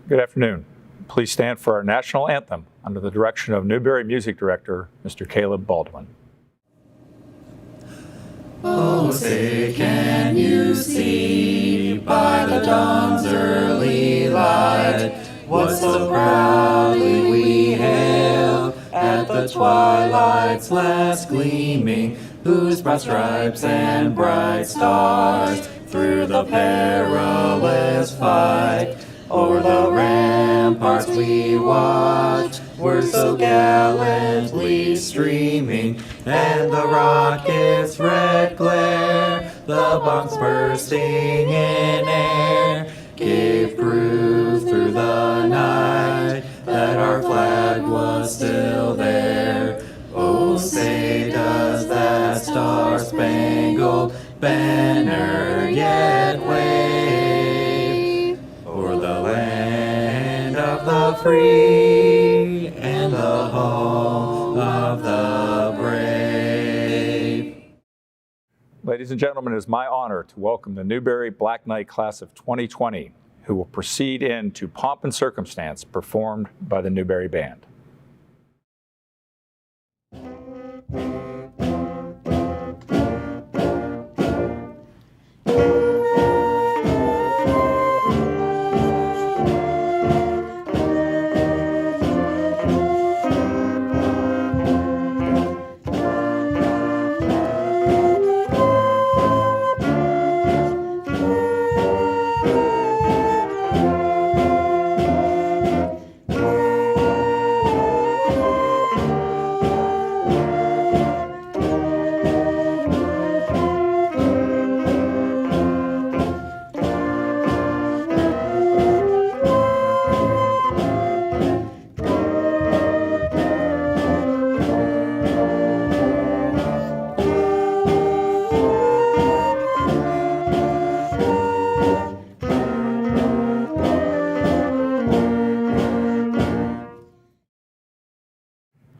Good afternoon. Please stand for our national anthem under the direction of Newberry Music Director, Mr. Caleb Baldwin. Oh, say can you see by the dawn's early light what so proudly we hail at the twilight's last gleaming, whose broad stripes and bright stars through the perilous fight o'er the ramparts we watch were so gallantly streaming, and the rocket's red glare, the bombs bursting in air, gave proof through the night that our flag was still there. Oh, say does that star-spangled banner yet wave o'er the land of the free and the home of the brave. Ladies and gentlemen, it is my honor to welcome the Newberry Black Knight Class of 2020, who will proceed into Pomp and Circumstance performed by the Newberry Band.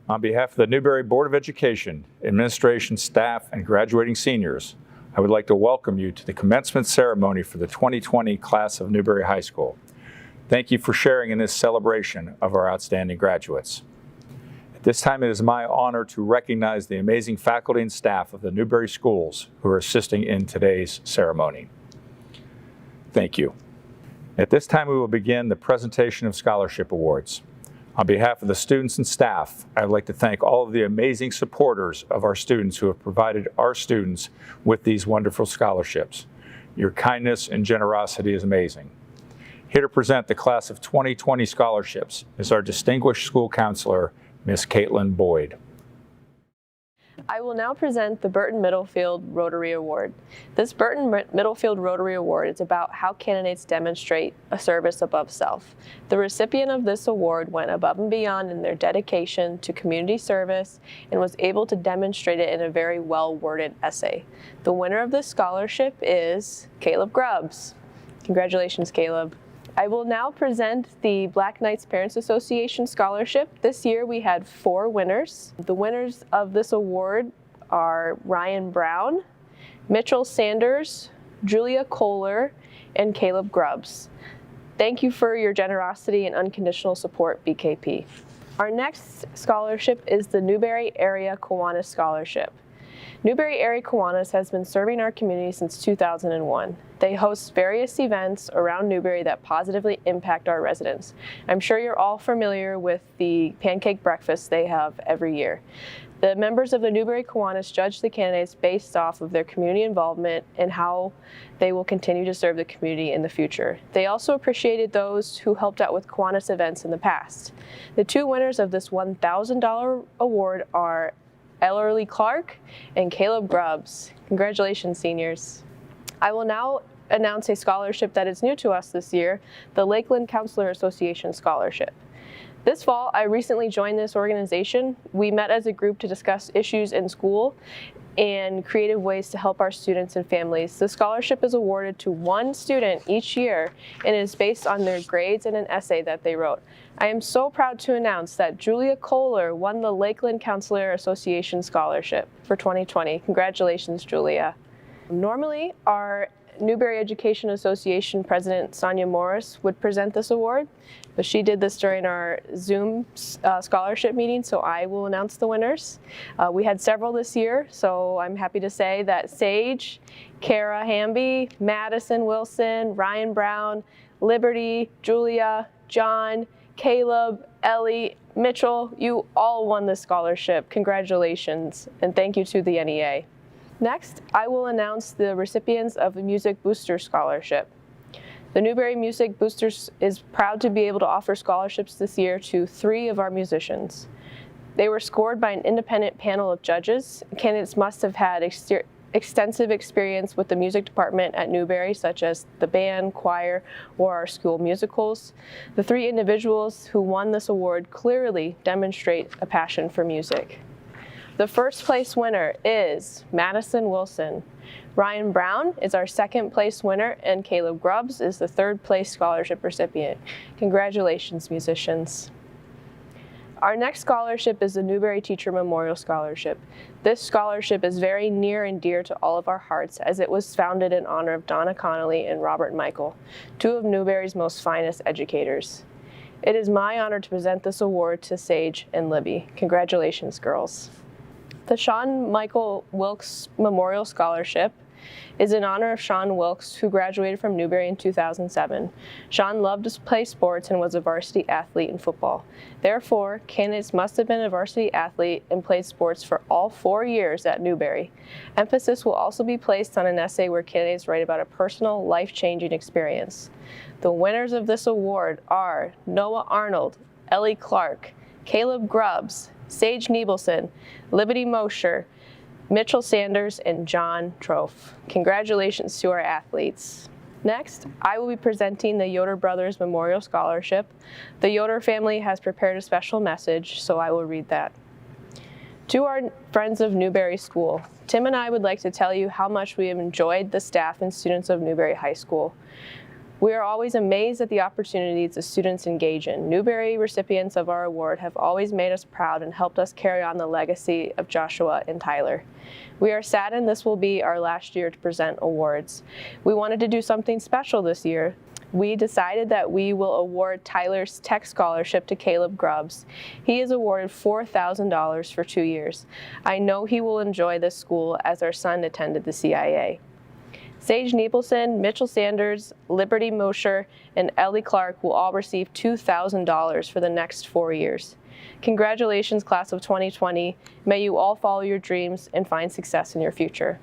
On behalf of the Newberry Board of Education, administration, staff, and graduating seniors, I would like to welcome you to the commencement ceremony for the 2020 class of Newberry High School. Thank you for sharing in this celebration of our outstanding graduates. At this time, it is my honor to recognize the amazing faculty and staff of the Newberry schools who are assisting in today's ceremony. Thank you. At this time, we will begin the presentation of scholarship awards. On behalf of the students and staff, I would like to thank all of the amazing supporters of our students who have provided our students with these wonderful scholarships. Your kindness and generosity is amazing. Here to present the class of 2020 scholarships is our distinguished school counselor, Miss Caitlin Boyd. I will now present the Burton Middlefield Rotary Award. This Burton Middlefield Rotary Award is about how candidates demonstrate a service above self. The recipient of this award went above and beyond in their dedication to community service and was able to demonstrate it in a very well-worded essay. The winner of this scholarship is Caleb Grubbs. Congratulations, Caleb. I will now present the Black Knights Parents Association Scholarship. This year we had 4 winners. The winners of this award are Ryan Brown, Mitch Sanders, Julia Kohler, and Caleb Grubbs. Thank you for your generosity and unconditional support, BKP. Our next scholarship is the Newbury Area Kiwanis Scholarship. Newbury Area Kiwanis has been serving our community since 2001. They host various events around Newbury that positively impact our residents. I'm sure you're all familiar with the pancake breakfast they have every year. The members of the Newbury Kiwanis judge the candidates based off of their community involvement and how they will continue to serve the community in the future. They also appreciated those who helped out with Kiwanis events in the past. The 2 winners of this $1,000 award are Ellerly Clark and Caleb Grubbs. Congratulations, seniors. I will now announce a scholarship that is new to us this year, the Lakeland Counselor Association Scholarship. This fall, I recently joined this organization. We met as a group to discuss issues in school and creative ways to help our students and families. The scholarship is awarded to 1 student each year and is based on their grades and an essay that they wrote. I am so proud to announce that Julia Kohler won the Lakeland Counselor Association Scholarship for 2020. Congratulations, Julia. Normally, our Newbury Education Association President Sonia Morris would present this award, but she did this during our Zoom scholarship meeting, so I will announce the winners. We had several this year, so I'm happy to say that Sage, Kara Hamby, Madison Wilson, Ryan Brown, Liberty, Julia, John, Caleb, Ellie, Mitchell, you all won this scholarship. Congratulations, and thank you to the NEA. Next, I will announce the recipients of the Music Booster Scholarship. The Newbury Music Boosters is proud to be able to offer scholarships this year to 3 of our musicians. They were scored by an independent panel of judges. Candidates must have had extensive experience with the music department at Newbury, such as the band, choir, or our school musicals. The 3 individuals who won this award clearly demonstrate a passion for music. The first place winner is Madison Wilson. Ryan Brown is our second place winner, and Caleb Grubbs is the third place scholarship recipient. Congratulations, musicians. Our next scholarship is the Newbury Teacher Memorial Scholarship. This scholarship is very near and dear to all of our hearts, as it was founded in honor of Donna Connolly and Robert Michael, 2 of Newbury's most finest educators. It is my honor to present this award to Sage and Libby. Congratulations, girls. The Sean Michael Wilkes Memorial Scholarship is in honor of Sean Wilkes, who graduated from Newbury in 2007. Sean loved to play sports and was a varsity athlete in football. Therefore, candidates must have been a varsity athlete and played sports for all 4 years at Newbury. Emphasis will also be placed on an essay where candidates write about a personal, life-changing experience. The winners of this award are Noah Arnold, Ellie Clark, Caleb Grubbs, Sage Niebelson, Libby Mosher, Mitch Sanders, and John Trofe. Congratulations to our athletes. Next, I will be presenting the Yoder Brothers Memorial Scholarship. The Yoder family has prepared a special message, so I will read that. To our friends of Newbury School, Tim and I would like to tell you how much we have enjoyed the staff and students of Newbury High School. We are always amazed at the opportunities the students engage in. Newbury recipients of our award have always made us proud and helped us carry on the legacy of Joshua and Tyler. We are saddened this will be our last year to present awards. We wanted to do something special this year. We decided that we will award Tyler's Tech Scholarship to Caleb Grubbs. He is awarded $4,000 for 2 years. I know he will enjoy this school as our son attended the CIA. Sage Niebelson, Mitch Sanders, Liberty Mosher, and Ellie Clark will all receive $2,000 for the next 4 years. Congratulations, class of 2020. May you all follow your dreams and find success in your future.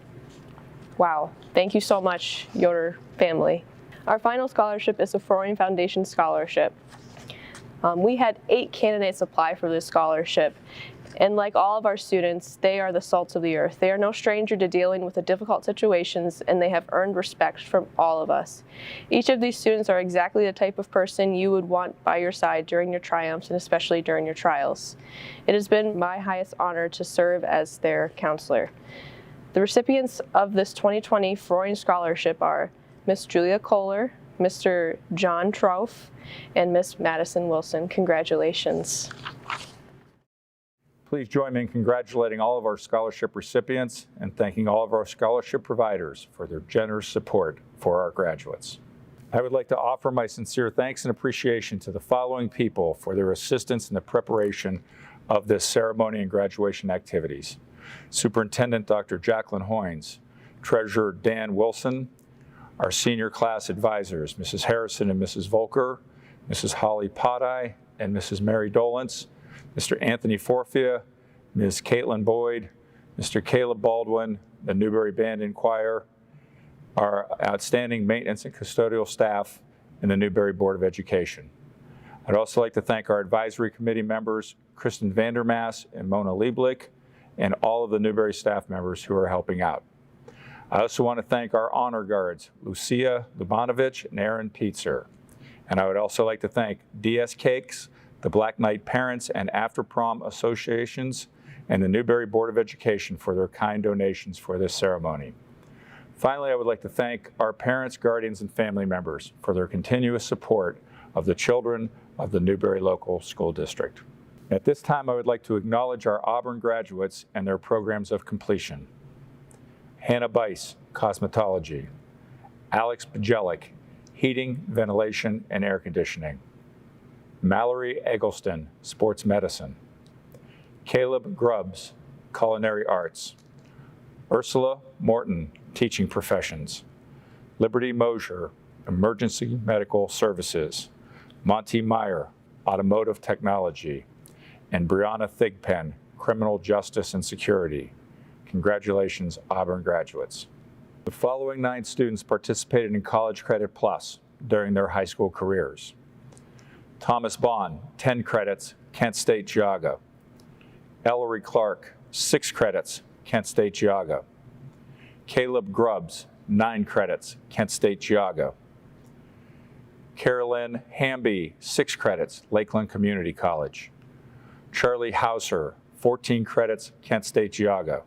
Wow, thank you so much, Yoder family. Our final scholarship is the Frohring Foundation Scholarship. We had 8 candidates apply for this scholarship. And like all of our students, they are the salts of the earth. They are no stranger to dealing with the difficult situations, and they have earned respect from all of us. Each of these students are exactly the type of person you would want by your side during your triumphs and especially during your trials. It has been my highest honor to serve as their counselor. The recipients of this 2020 Frohring Scholarship are Miss Julia Kohler, Mr. John Trofe, and Miss Madison Wilson. Congratulations. Please join me in congratulating all of our scholarship recipients and thanking all of our scholarship providers for their generous support for our graduates. I would like to offer my sincere thanks and appreciation to the following people for their assistance in the preparation of this ceremony and graduation activities. Superintendent Dr. Jacqueline Hoynes, Treasurer Dan Wilson, our senior class advisors, Mrs. Harrison and Mrs. Volker, Mrs. Holly Poteye, and Mrs. Mary Dolence, Mr. Anthony Forfia, Ms. Caitlin Boyd, Mr. Caleb Baldwin, the Newbury Band and Choir, our outstanding maintenance and custodial staff, and the Newbury Board of Education. I'd also like to thank our advisory committee members, Kristen Vandermaas and Mona Lieblich, and all of the Newbury staff members who are helping out. I also want to thank our honor guards, Lucia Lubanovich and Aaron Pietzer. And I would also like to thank DS Cakes, the Black Knight Parents and After Prom Associations, and the Newbury Board of Education for their kind donations for this ceremony. Finally, I would like to thank our parents, guardians, and family members for their continuous support of the children of the Newbury Local School District. At this time, I would like to acknowledge our Auburn graduates and their programs of completion. Hannah Bice, Cosmetology. Alex Bajelic, Heating, Ventilation, and Air Conditioning. Mallory Eggleston, Sports Medicine. Caleb Grubbs, Culinary Arts. Ursula Morton, Teaching Professions. Libby Mosher, Emergency Medical Services. Monty Meyer, Automotive Technology. And Brianna Thigpen, Criminal Justice and Security. Congratulations, Auburn graduates. The following 9 students participated in College Credit Plus during their high school careers. Thomas Bond, 10 credits, Kent State Geauga. Ellery Clark, 6 credits, Kent State Geauga. Caleb Grubbs, 9 credits, Kent State Geauga. Carolyn Hamby, 6 credits, Lakeland Community College. Charlie Hauser, 14 credits, Kent State Geauga.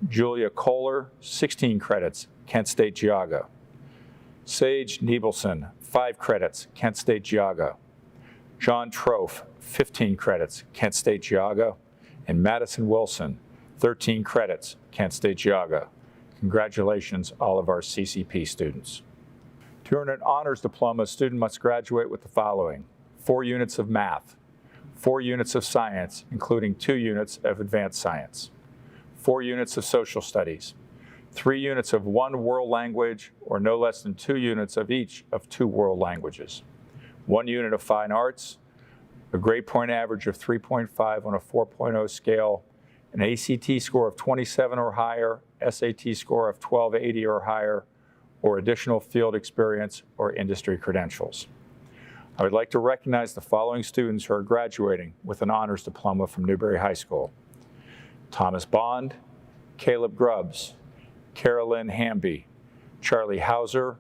Julia Kohler, 16 credits, Kent State Geauga. Sage Niebelson, 5 credits, Kent State Geauga. John Trofe, 15 credits, Kent State Geauga. And Madison Wilson, 13 credits, Kent State Geauga. Congratulations, all of our CCP students. To earn an honors diploma, a student must graduate with the following: 4 units of math, 4 units of science, including 2 units of advanced science, 4 units of social studies, 3 units of 1 world language, or no less than 2 units of each of 2 world languages, 1 unit of fine arts, a grade point average of 3.5 on a 4.0 scale, an ACT score of 27 or higher, SAT score of 1280 or higher, or additional field experience or industry credentials. I would like to recognize the following students who are graduating with an honors diploma from Newberry High School: Thomas Bond, Caleb Grubbs, Carolyn Hamby, Charlie Hauser,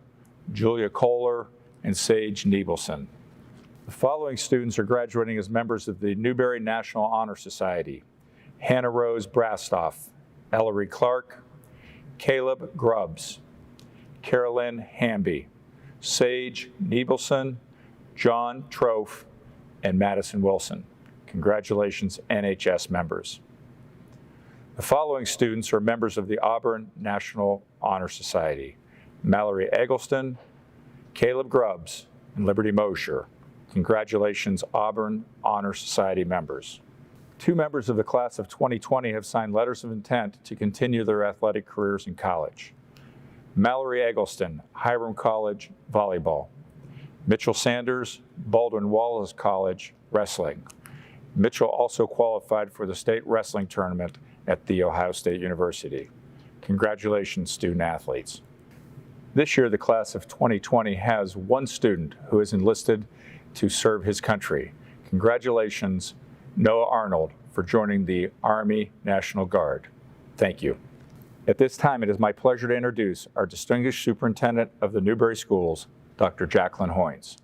Julia Kohler, and Sage Niebelson. The following students are graduating as members of the Newberry National Honor Society: Hannah Rose Brastoff, Ellery Clark, Caleb Grubbs, Carolyn Hamby, Sage Niebelson, John Trofe, and Madison Wilson. Congratulations, NHS members. The following students are members of the Auburn National Honor Society: Mallory Eggleston, Caleb Grubbs, and Libby Mosher. Congratulations, Auburn Honor Society members. 2 members of the class of 2020 have signed letters of intent to continue their athletic careers in college: Mallory Eggleston, Hiram College, volleyball; Mitchell Sanders, Baldwin Wallace College, wrestling. Mitchell also qualified for the state wrestling tournament at The Ohio State University. Congratulations, student athletes. This year, the class of 2020 has 1 student who is enlisted to serve his country. Congratulations, Noah Arnold, for joining the Army National Guard. Thank you. At this time, it is my pleasure to introduce our distinguished superintendent of the Newberry schools, Dr. Jacqueline Hoynes.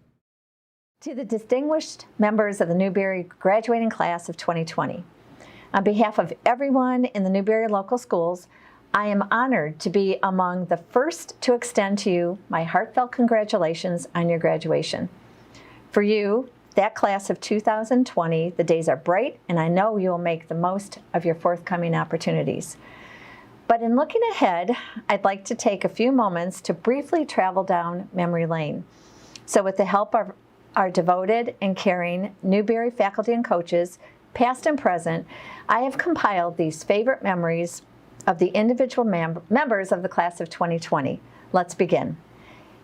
To the distinguished members of the Newberry graduating class of 2020, on behalf of everyone in the Newberry local schools, I am honored to be among the first to extend to you my heartfelt congratulations on your graduation. For you, that class of 2020, the days are bright, and I know you will make the most of your forthcoming opportunities. But in looking ahead, I'd like to take a few moments to briefly travel down memory lane. So with the help of our devoted and caring Newberry faculty and coaches, past and present, I have compiled these favorite memories of the individual members of the class of 2020. Let's begin.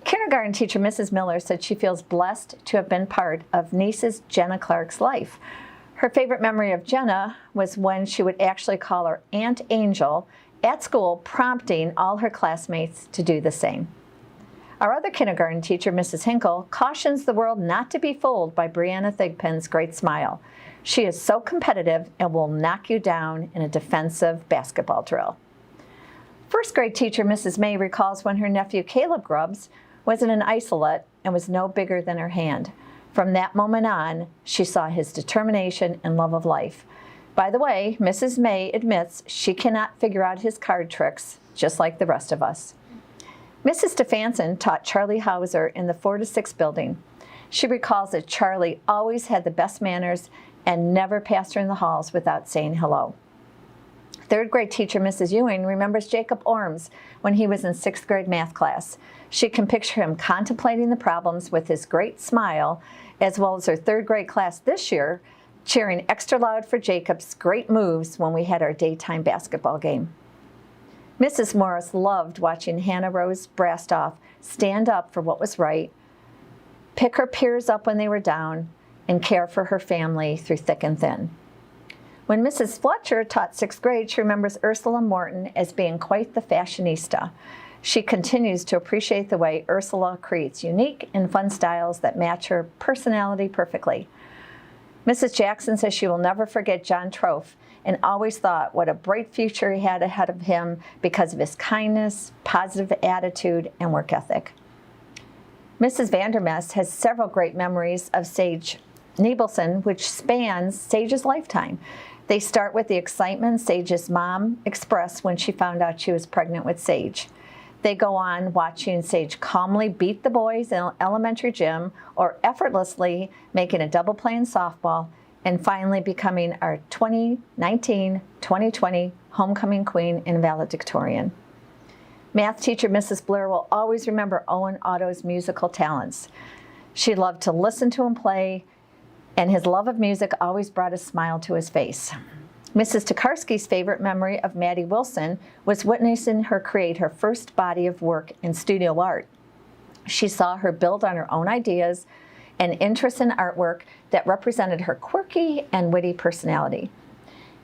Kindergarten teacher Mrs. Miller said she feels blessed to have been part of nieces Jenna Clark's life. Her favorite memory of Jenna was when she would actually call her Aunt Angel at school, prompting all her classmates to do the same. Our other kindergarten teacher, Mrs. Hinkle, cautions the world not to be fooled by Brianna Thigpen's great smile. She is so competitive and will knock you down in a defensive basketball drill. First grade teacher, Mrs. May, recalls when her nephew, Caleb Grubbs, was in an isolate and was no bigger than her hand. From that moment on, she saw his determination and love of life. By the way, Mrs. May admits she cannot figure out his card tricks, just like the rest of us. Mrs. Stefanson taught Charlie Hauser in the 4 to 6 building. She recalls that Charlie always had the best manners and never passed her in the halls without saying hello. Third grade teacher Mrs. Ewing remembers Jacob Orms when he was in 6th grade math class. She can picture him contemplating the problems with his great smile, as well as her 3rd grade class this year cheering extra loud for Jacob's great moves when we had our daytime basketball game. Mrs. Morris loved watching Hannah Rose Brastoff stand up for what was right, pick her peers up when they were down, and care for her family through thick and thin. When Mrs. Fletcher taught 6th grade, she remembers Ursula Morton as being quite the fashionista. She continues to appreciate the way Ursula creates unique and fun styles that match her personality perfectly. Mrs. Jackson says she will never forget John Trofe and always thought what a bright future he had ahead of him because of his kindness, positive attitude, and work ethic. Mrs. Vandermest has several great memories of Sage Niebelson, which spans Sage's lifetime. They start with the excitement Sage's mom expressed when she found out she was pregnant with Sage. They go on watching Sage calmly beat the boys in elementary gym or effortlessly making a double play in softball and finally becoming our 2019-2020 homecoming queen in valedictorian. Math teacher Mrs. Blair will always remember Owen Otto's musical talents. She loved to listen to him play, and his love of music always brought a smile to his face. Mrs. Tokarski's favorite memory of Maddie Wilson was witnessing her create her first body of work in studio art. She saw her build on her own ideas and interest in artwork that represented her quirky and witty personality.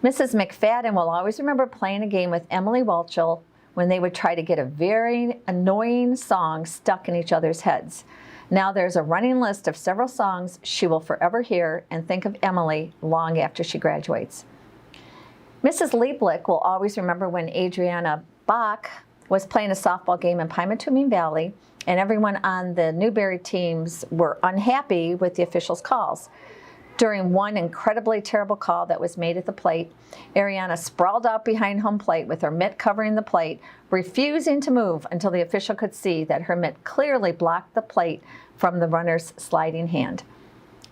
Mrs. McFadden will always remember playing a game with Emily Walchel when they would try to get a very annoying song stuck in each other's heads. Now there's a running list of several songs she will forever hear and think of Emily long after she graduates. Mrs. Lieblich will always remember when Adriana Bach was playing a softball game in Pymatuming Valley, and everyone on the Newberry teams were unhappy with the officials' calls. During one incredibly terrible call that was made at the plate, Ariana sprawled out behind home plate with her mitt covering the plate, refusing to move until the official could see that her mitt clearly blocked the plate from the runner's sliding hand.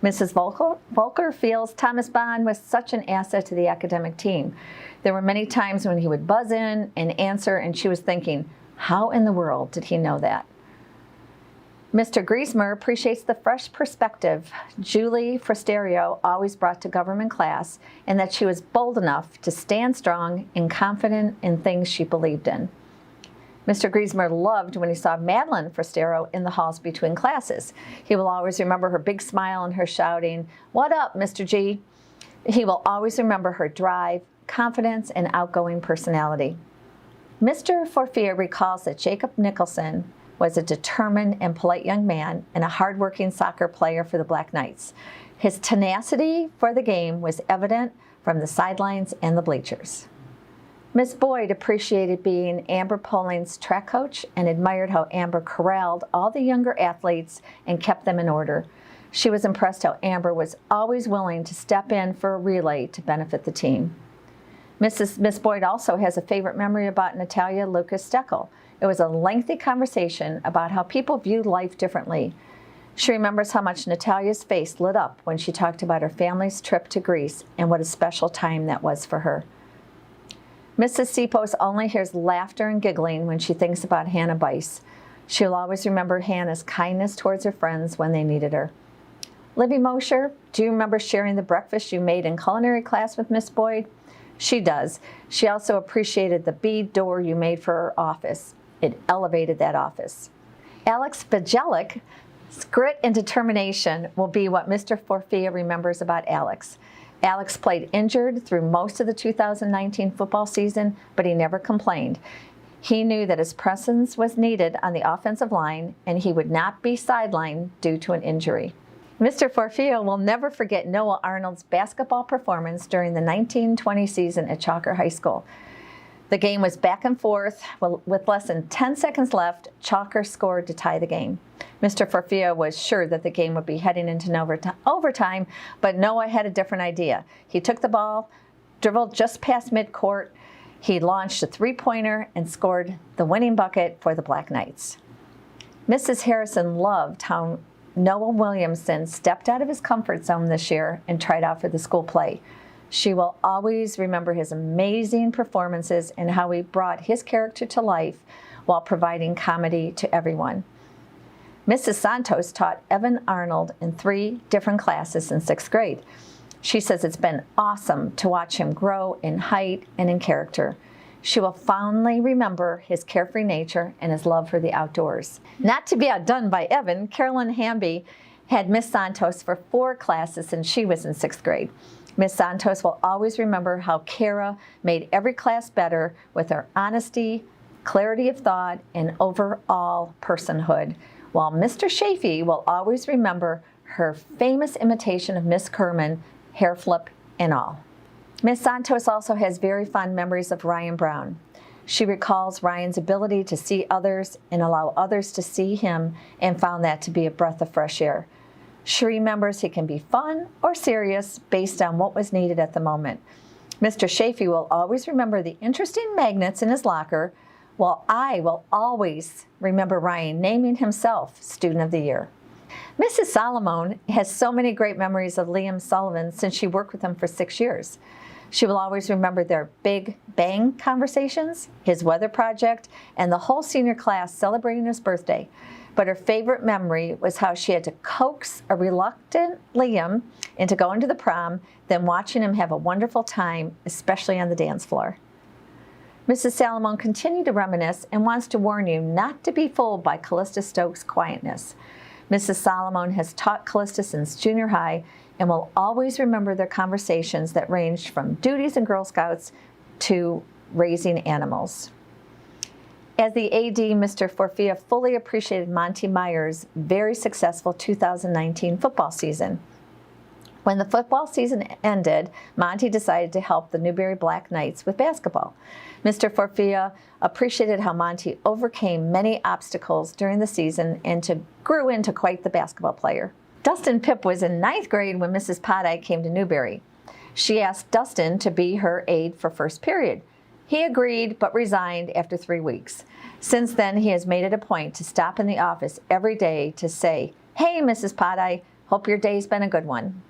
Mrs. Volker feels Thomas Bond was such an asset to the academic team. There were many times when he would buzz in and answer, and she was thinking, how in the world did he know that? Mr. Griesmer appreciates the fresh perspective Julie Fristerio always brought to government class, and that she was bold enough to stand strong and confident in things she believed in. Mr. Griesmer loved when he saw Madeline Fristerio in the halls between classes. He will always remember her big smile and her shouting, "What up, Mr. G?" He will always remember her drive, confidence, and outgoing personality. Mr. Forfia recalls that Jacob Nicholson was a determined and polite young man and a hardworking soccer player for the Black Knights. His tenacity for the game was evident from the sidelines and the bleachers. Miss Boyd appreciated being Amber Polling's track coach and admired how Amber corralled all the younger athletes and kept them in order. She was impressed how Amber was always willing to step in for a relay to benefit the team. Miss Boyd also has a favorite memory about Natalia Lucas Steckel. It was a lengthy conversation about how people viewed life differently. She remembers how much Natalia's face lit up when she talked about her family's trip to Greece and what a special time that was for her. Mrs. Sipos only hears laughter and giggling when she thinks about Hannah Bice. She'll always remember Hannah's kindness towards her friends when they needed her. Libby Mosher, do you remember sharing the breakfast you made in culinary class with Miss Boyd? She does. She also appreciated the bead door you made for her office. It elevated that office. Alex Bajelic, grit and determination will be what Mr. Forfia remembers about Alex. Alex played injured through most of the 2019 football season, but he never complained. He knew that his presence was needed on the offensive line, and he would not be sidelined due to an injury. Mr. Forfia will never forget Noah Arnold's basketball performance during the 1920 season at Chalker High School. The game was back and forth. With less than 10 seconds left, Chalker scored to tie the game. Mr. Forfia was sure that the game would be heading into overtime, but Noah had a different idea. He took the ball, dribbled just past midcourt. He launched a three-pointer and scored the winning bucket for the Black Knights. Mrs. Harrison loved how Noah Williamson stepped out of his comfort zone this year and tried out for the school play. She will always remember his amazing performances and how he brought his character to life while providing comedy to everyone. Mrs. Santos taught Evan Arnold in 3 different classes in 6th grade. She says it's been awesome to watch him grow in height and in character. She will fondly remember his carefree nature and his love for the outdoors. Not to be outdone by Evan, Carolyn Hamby had Miss Santos for 4 classes since she was in 6th grade. Miss Santos will always remember how Kara made every class better with her honesty, clarity of thought, and overall personhood, while Mr. Chafee will always remember her famous imitation of Miss Kerman, hair flip and all. Miss Santos also has very fond memories of Ryan Brown. She recalls Ryan's ability to see others and allow others to see him and found that to be a breath of fresh air. She remembers he can be fun or serious based on what was needed at the moment. Mr. Chafee will always remember the interesting magnets in his locker, while I will always remember Ryan naming himself Student of the Year. Mrs. Solomon has so many great memories of Liam Sullivan since she worked with him for 6 years. She will always remember their Big Bang conversations, his weather project, and the whole senior class celebrating his birthday. But her favorite memory was how she had to coax a reluctant Liam into going to the prom, then watching him have a wonderful time, especially on the dance floor. Mrs. Salomon continued to reminisce and wants to warn you not to be fooled by Callista Stokes' quietness. Mrs. Solomon has taught Callista since junior high and will always remember their conversations that ranged from duties and Girl Scouts to raising animals. As the AD, Mr. Forfia fully appreciated Monty Myers' very successful 2019 football season. When the football season ended, Monty decided to help the Newbury Black Knights with basketball. Mr. Forfia appreciated how Monty overcame many obstacles during the season and grew into quite the basketball player. Dustin Pipp was in 9th grade when Mrs. Poddye came to Newbury. She asked Dustin to be her aide for first period. He agreed, but resigned after 3 weeks. Since then, he has made it a point to stop in the office every day to say, "Hey, Mrs. Poddye, hope your day's been a good one."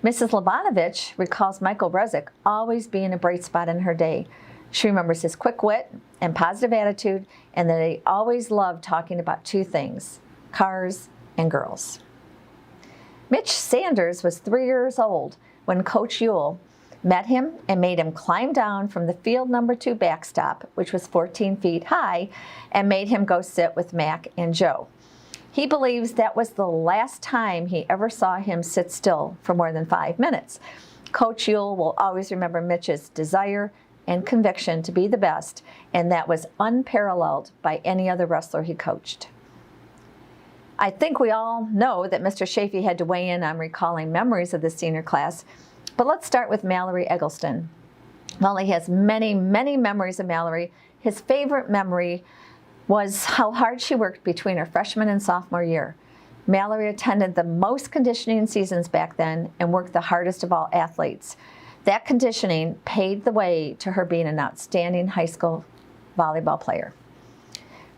Mrs. Levanovich recalls Michael Rezick always being a bright spot in her day. She remembers his quick wit and positive attitude, and that he always loved talking about 2 things, cars and girls. Mitch Sanders was 3 years old when Coach Ewell met him and made him climb down from the field number 2 backstop, which was 14 feet high, and made him go sit with Mac and Joe. He believes that was the last time he ever saw him sit still for more than 5 minutes. Coach Ewell will always remember Mitch's desire and conviction to be the best, and that was unparalleled by any other wrestler he coached. I think we all know that Mr. Chafee had to weigh in on recalling memories of the senior class, but let's start with Mallory Eggleston. While he has many, many memories of Mallory, his favorite memory was how hard she worked between her freshman and sophomore year. Mallory attended the most conditioning seasons back then and worked the hardest of all athletes. That conditioning paved the way to her being an outstanding high school volleyball player.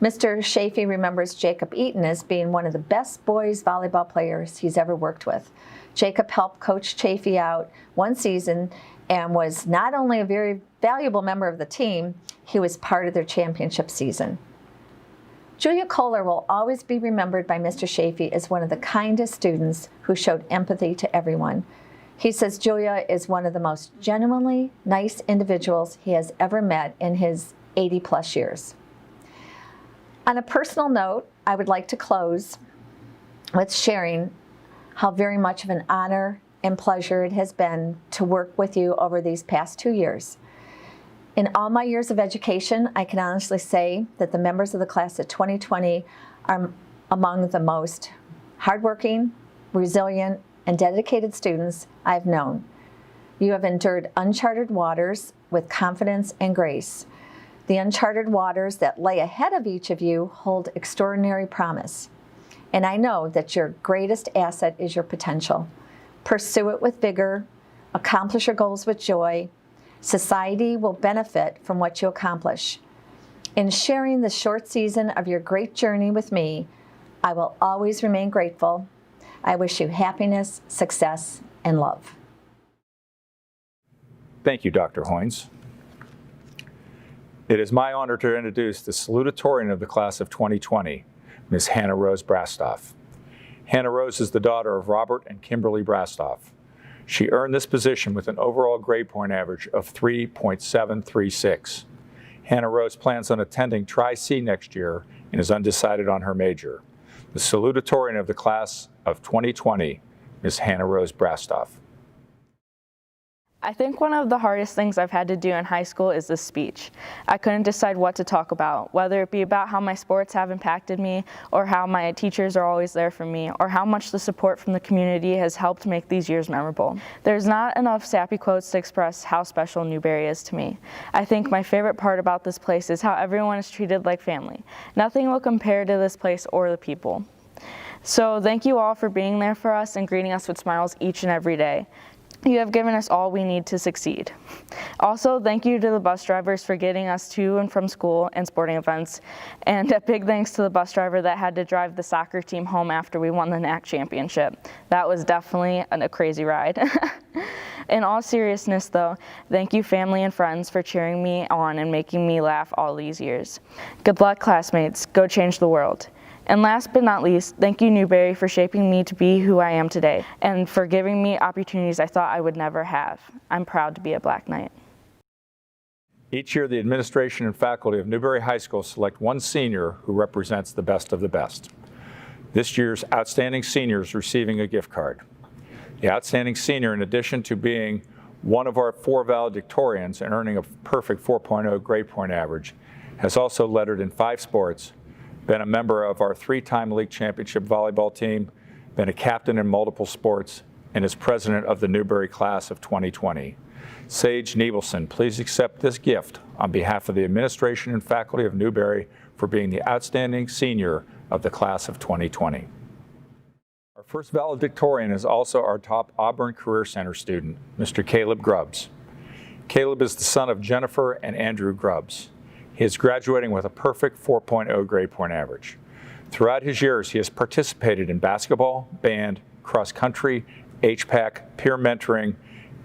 Mr. Chafee remembers Jacob Eaton as being one of the best boys volleyball players he's ever worked with. Jacob helped Coach Chafee out one season and was not only a very valuable member of the team, he was part of their championship season. Julia Kohler will always be remembered by Mr. Chafee as one of the kindest students who showed empathy to everyone. He says Julia is one of the most genuinely nice individuals he has ever met in his 80-plus years. On a personal note, I would like to close with sharing how very much of an honor and pleasure it has been to work with you over these past 2 years. In all my years of education, I can honestly say that the members of the class of 2020 are among the most hardworking, resilient, and dedicated students I've known. You have endured uncharted waters with confidence and grace. The uncharted waters that lay ahead of each of you hold extraordinary promise. And I know that your greatest asset is your potential. Pursue it with vigor, accomplish your goals with joy. Society will benefit from what you accomplish. In sharing the short season of your great journey with me, I will always remain grateful. I wish you happiness, success, and love. Thank you, Dr. Hoynes. It is my honor to introduce the Salutatorian of the class of 2020, Ms. Hannah Rose Brastoff. Hannah Rose is the daughter of Robert and Kimberly Brastoff. She earned this position with an overall grade point average of 3.736. Hannah Rose plans on attending Tri-C next year and is undecided on her major. The Salutatorian of the class of 2020, Ms. Hannah Rose Brastoff. I think one of the hardest things I've had to do in high school is the speech. I couldn't decide what to talk about, whether it be about how my sports have impacted me, or how my teachers are always there for me, or how much the support from the community has helped make these years memorable. There's not enough sappy quotes to express how special Newberry is to me. I think my favorite part about this place is how everyone is treated like family. Nothing will compare to this place or the people. So thank you all for being there for us and greeting us with smiles each and every day. You have given us all we need to succeed. Also, thank you to the bus drivers for getting us to and from school and sporting events, and a big thanks to the bus driver that had to drive the soccer team home after we won the NAC championship. That was definitely a crazy ride. In all seriousness though, thank you family and friends for cheering me on and making me laugh all these years. Good luck, classmates. Go change the world. And last but not least, thank you Newberry for shaping me to be who I am today and for giving me opportunities I thought I would never have. I'm proud to be a Black Knight. Each year, the administration and faculty of Newberry High School select one senior who represents the best of the best. This year's outstanding senior is receiving a gift card. The outstanding senior, in addition to being one of our 4 valedictorians and earning a perfect 4.0 grade point average, has also lettered in 5 sports, been a member of our 3-time league championship volleyball team, been a captain in multiple sports, and is president of the Newberry class of 2020. Sage Niebelson, please accept this gift on behalf of the administration and faculty of Newberry for being the outstanding senior of the class of 2020. Our first valedictorian is also our top Auburn Career Center student, Mr. Caleb Grubbs. Caleb is the son of Jennifer and Andrew Grubbs. He is graduating with a perfect 4.0 grade point average. Throughout his years, he has participated in basketball, band, cross country, HPAC, peer mentoring,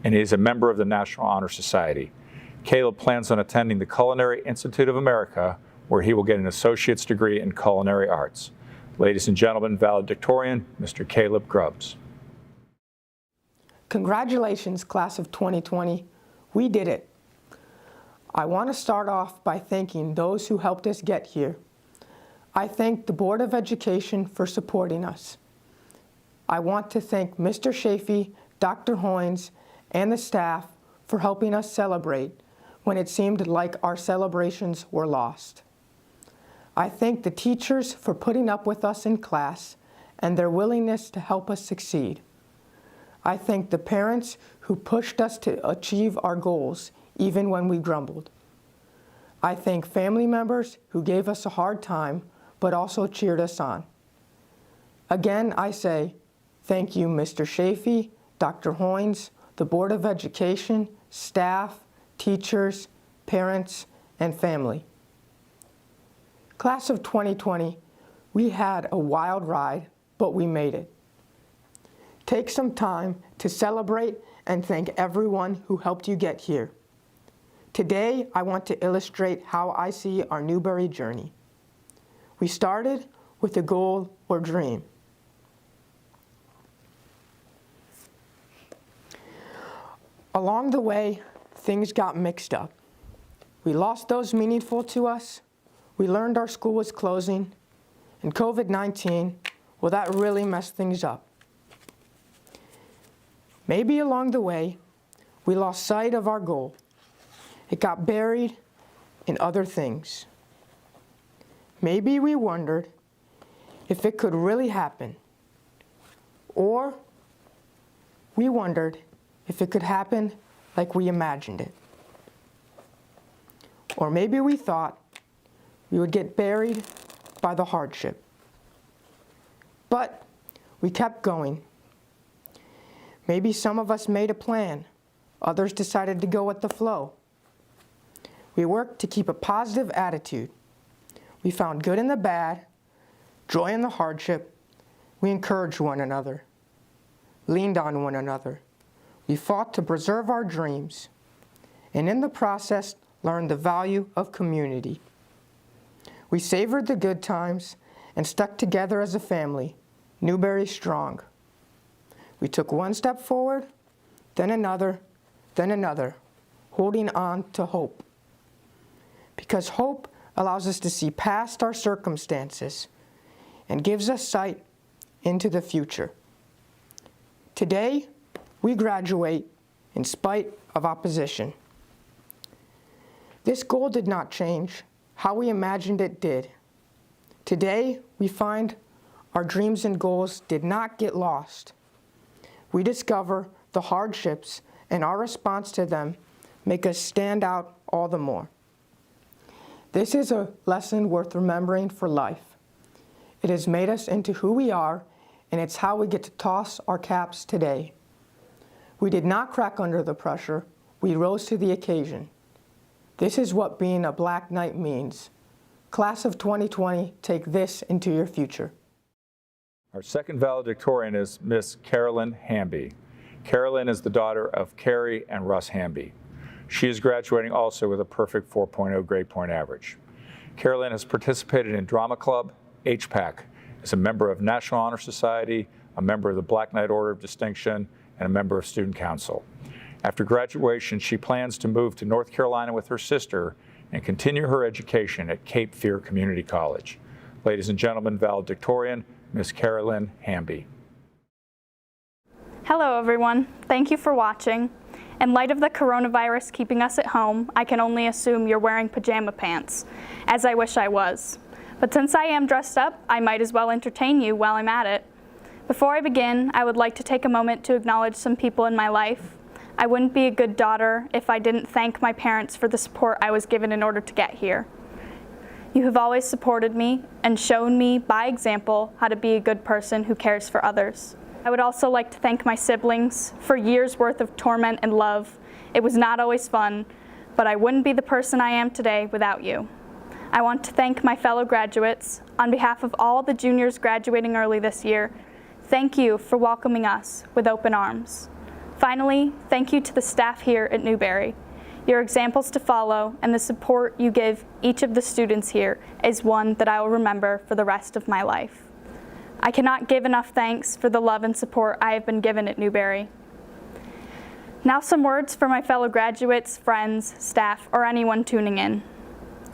and he is a member of the National Honor Society. Caleb plans on attending the Culinary Institute of America, where he will get an associate's degree in culinary arts. Ladies and gentlemen, valedictorian, Mr. Caleb Grubbs. Congratulations, class of 2020. We did it. I want to start off by thanking those who helped us get here. I thank the Board of Education for supporting us. I want to thank Mr. Chafee, Dr. Hoynes, and the staff for helping us celebrate when it seemed like our celebrations were lost. I thank the teachers for putting up with us in class and their willingness to help us succeed. I thank the parents who pushed us to achieve our goals even when we grumbled. I thank family members who gave us a hard time but also cheered us on. Again, I say thank you, Mr. Chafee, Dr. Hoynes, the Board of Education, staff, teachers, parents, and family. Class of 2020, we had a wild ride, but we made it. Take some time to celebrate and thank everyone who helped you get here. Today, I want to illustrate how I see our Newberry journey. We started with a goal or dream. Along the way, things got mixed up. We lost those meaningful to us. We learned our school was closing, and COVID-19, well, that really messed things up. Maybe along the way, we lost sight of our goal. It got buried in other things. Maybe we wondered if it could really happen, or we wondered if it could happen like we imagined it. Or maybe we thought we would get buried by the hardship. But we kept going. Maybe some of us made a plan. Others decided to go with the flow. We worked to keep a positive attitude. We found good in the bad, joy in the hardship. We encouraged one another, leaned on one another. We fought to preserve our dreams. and in the process learned the value of community. We savored the good times and stuck together as a family, Newberry strong. We took one step forward, then another, holding on to hope. Because hope allows us to see past our circumstances and gives us sight into the future. Today, we graduate in spite of opposition. This goal did not change. How we imagined it did. Today, we find our dreams and goals did not get lost. We discover the hardships, and our response to them make us stand out all the more. This is a lesson worth remembering for life. It has made us into who we are, and it's how we get to toss our caps today. We did not crack under the pressure. We rose to the occasion. This is what being a Black Knight means. Class of 2020, take this into your future. Our second valedictorian is Miss Carolyn Hamby. Carolyn is the daughter of Carrie and Russ Hamby. She is graduating also with a perfect 4.0 grade point average. Carolyn has participated in Drama Club, HPAC, is a member of National Honor Society, a member of the Black Knight Order of Distinction, and a member of Student Council. After graduation, she plans to move to North Carolina with her sister and continue her education at Cape Fear Community College. Ladies and gentlemen, valedictorian, Miss Carolyn Hamby. Hello everyone, thank you for watching. In light of the coronavirus keeping us at home, I can only assume you're wearing pajama pants, as I wish I was. But since I am dressed up, I might as well entertain you while I'm at it. Before I begin, I would like to take a moment to acknowledge some people in my life. I wouldn't be a good daughter if I didn't thank my parents for the support I was given in order to get here. You have always supported me and shown me by example how to be a good person who cares for others. I would also like to thank my siblings for years worth of torment and love. It was not always fun, but I wouldn't be the person I am today without you. I want to thank my fellow graduates. On behalf of all the juniors graduating early this year, thank you for welcoming us with open arms. Finally, thank you to the staff here at Newberry. Your examples to follow and the support you give each of the students here is one that I will remember for the rest of my life. I cannot give enough thanks for the love and support I have been given at Newberry. Now some words for my fellow graduates, friends, staff, or anyone tuning in.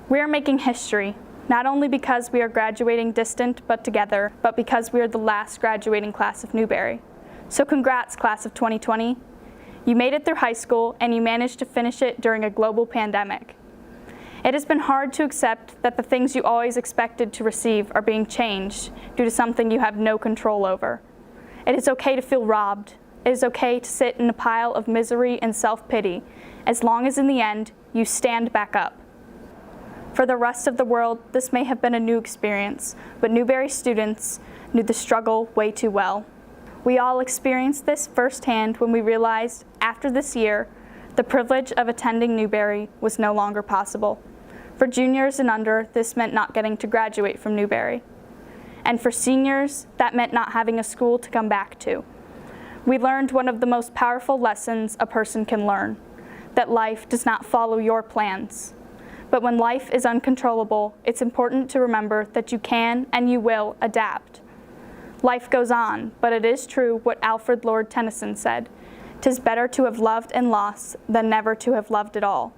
We are making history, not only because we are graduating distant but together, but because we are the last graduating class of Newberry. So congrats, class of 2020. You made it through high school and you managed to finish it during a global pandemic. It has been hard to accept that the things you always expected to receive are being changed due to something you have no control over. It is okay to feel robbed. It is okay to sit in a pile of misery and self-pity, as long as in the end you stand back up. For the rest of the world, this may have been a new experience, but Newberry students knew the struggle way too well. We all experienced this firsthand when we realized, after this year, the privilege of attending Newberry was no longer possible. For juniors and under, this meant not getting to graduate from Newberry. And for seniors, that meant not having a school to come back to. We learned one of the most powerful lessons a person can learn, that life does not follow your plans. But when life is uncontrollable, it's important to remember that you can and you will adapt. Life goes on, but it is true what Alfred Lord Tennyson said, "'Tis better to have loved and lost than never to have loved at all."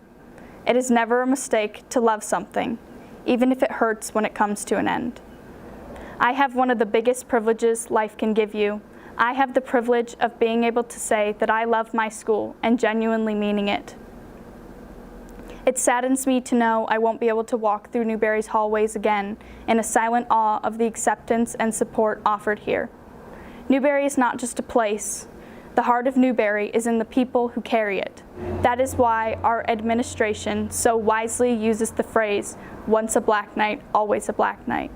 It is never a mistake to love something, even if it hurts when it comes to an end. I have one of the biggest privileges life can give you. I have the privilege of being able to say that I love my school and genuinely meaning it. It saddens me to know I won't be able to walk through Newberry's hallways again in a silent awe of the acceptance and support offered here. Newberry is not just a place. The heart of Newberry is in the people who carry it. That is why our administration so wisely uses the phrase, "Once a Black Knight, always a Black Knight."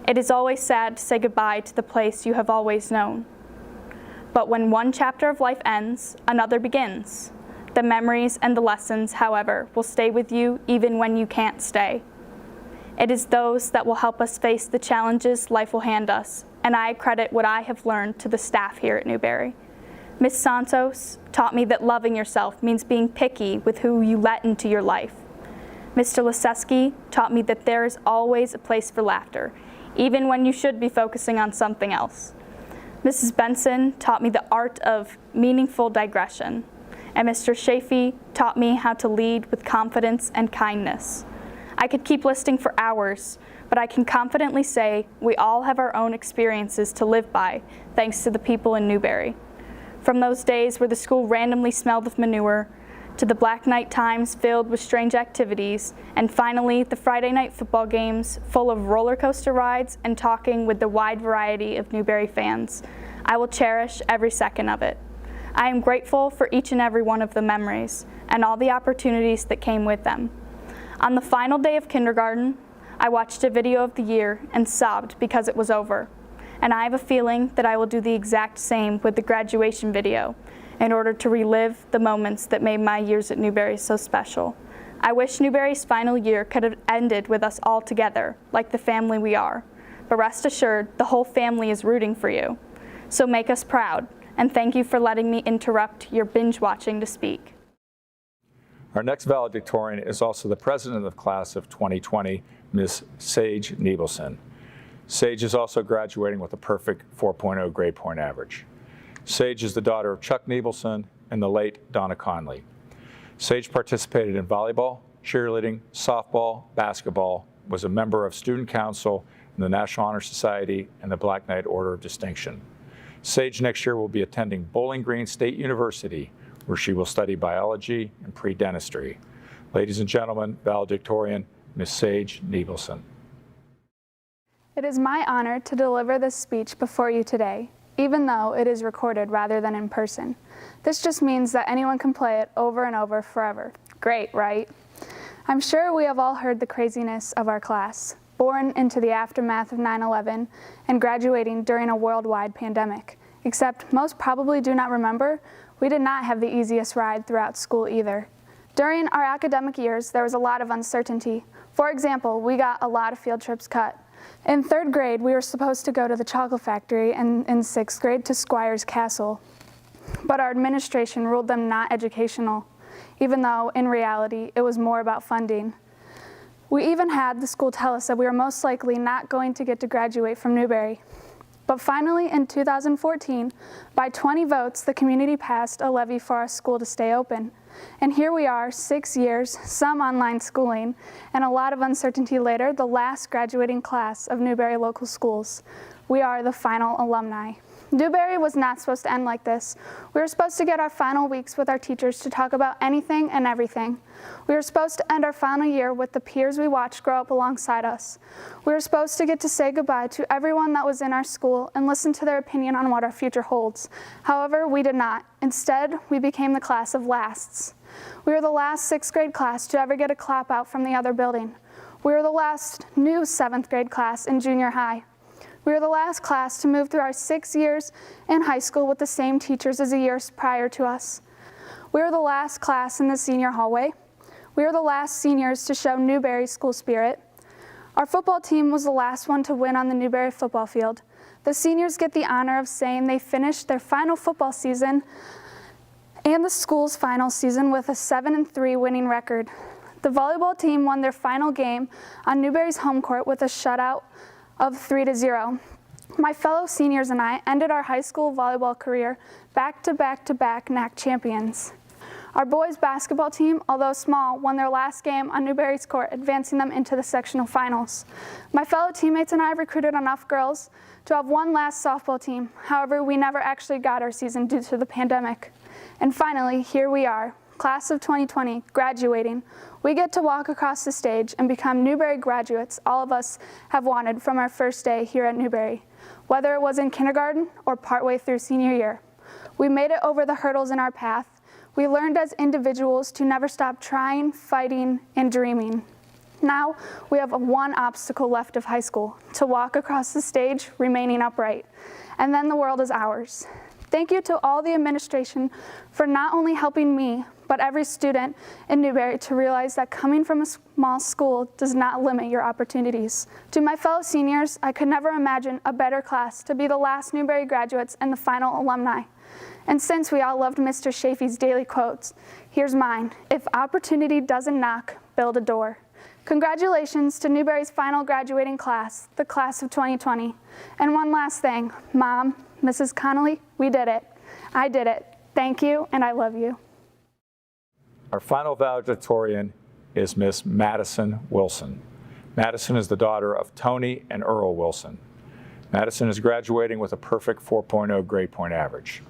It is always sad to say goodbye to the place you have always known. But when one chapter of life ends, another begins. The memories and the lessons, however, will stay with you even when you can't stay. It is those that will help us face the challenges life will hand us, and I credit what I have learned to the staff here at Newberry. Miss Santos taught me that loving yourself means being picky with who you let into your life. Mr. Liseski taught me that there is always a place for laughter, even when you should be focusing on something else. Mrs. Benson taught me the art of meaningful digression, and Mr. Chafee taught me how to lead with confidence and kindness. I could keep listing for hours, but I can confidently say we all have our own experiences to live by, thanks to the people in Newberry. From those days where the school randomly smelled of manure, to the black night times filled with strange activities, and finally the Friday night football games full of roller coaster rides and talking with the wide variety of Newberry fans, I will cherish every second of it. I am grateful for each and every one of the memories and all the opportunities that came with them. On the final day of kindergarten, I watched a video of the year and sobbed because it was over. And I have a feeling that I will do the exact same with the graduation video in order to relive the moments that made my years at Newberry so special. I wish Newberry's final year could have ended with us all together, like the family we are. But rest assured, the whole family is rooting for you. So make us proud, and thank you for letting me interrupt your binge watching to speak. Our next valedictorian is also the president of the class of 2020, Ms. Sage Niebelson. Sage is also graduating with a perfect 4.0 grade point average. Sage is the daughter of Chuck Niebelson and the late Donna Conley. Sage participated in volleyball, cheerleading, softball, basketball, was a member of student council in the National Honor Society and the Black Knight Order of Distinction. Sage next year will be attending Bowling Green State University, where she will study biology and pre-dentistry. Ladies and gentlemen, valedictorian, Ms. Sage Niebelson. It is my honor to deliver this speech before you today, even though it is recorded rather than in person. This just means that anyone can play it over and over forever. Great, right? I'm sure we have all heard the craziness of our class, born into the aftermath of 9/11 and graduating during a worldwide pandemic. Except most probably do not remember, we did not have the easiest ride throughout school either. During our academic years, there was a lot of uncertainty. For example, we got a lot of field trips cut. In 3rd grade, we were supposed to go to the chocolate factory, and in 6th grade to Squire's Castle. But our administration ruled them not educational, even though in reality it was more about funding. We even had the school tell us that we were most likely not going to get to graduate from Newberry. But finally, in 2014, by 20 votes, the community passed a levy for our school to stay open. And here we are, 6 years, some online schooling, and a lot of uncertainty later, the last graduating class of Newberry local schools. We are the final alumni. Newberry was not supposed to end like this. We were supposed to get our final weeks with our teachers to talk about anything and everything. We were supposed to end our final year with the peers we watched grow up alongside us. We were supposed to get to say goodbye to everyone that was in our school and listen to their opinion on what our future holds. However, we did not. Instead, we became the class of lasts. We were the last 6th grade class to ever get a clap out from the other building. We were the last new 7th grade class in junior high. We were the last class to move through our 6 years in high school with the same teachers as the years prior to us. We were the last class in the senior hallway. We were the last seniors to show Newberry school spirit. Our football team was the last one to win on the Newberry football field. The seniors get the honor of saying they finished their final football season and the school's final season with a 7-3 winning record. The volleyball team won their final game on Newberry's home court with a shutout of 3-0. My fellow seniors and I ended our high school volleyball career back-to-back-to-back NAC champions. Our boys basketball team, although small, won their last game on Newberry's court, advancing them into the sectional finals. My fellow teammates and I recruited enough girls to have one last softball team. However, we never actually got our season due to the pandemic. And finally, here we are, class of 2020, graduating. We get to walk across the stage and become Newberry graduates all of us have wanted from our first day here at Newberry, whether it was in kindergarten or partway through senior year. We made it over the hurdles in our path. We learned as individuals to never stop trying, fighting, and dreaming. Now we have one obstacle left of high school, to walk across the stage remaining upright. And then the world is ours. Thank you to all the administration for not only helping me, but every student in Newberry to realize that coming from a small school does not limit your opportunities. To my fellow seniors, I could never imagine a better class to be the last Newberry graduates and the final alumni. And since we all loved Mr. Chafee's daily quotes, here's mine. If opportunity doesn't knock, build a door. Congratulations to Newberry's final graduating class, the class of 2020. And one last thing, Mom, Mrs. Connolly, we did it. I did it. Thank you, and I love you. Our final valedictorian is Miss Madison Wilson. Madison is the daughter of Tony and Earl Wilson. Madison is graduating with a perfect 4.0 grade point average.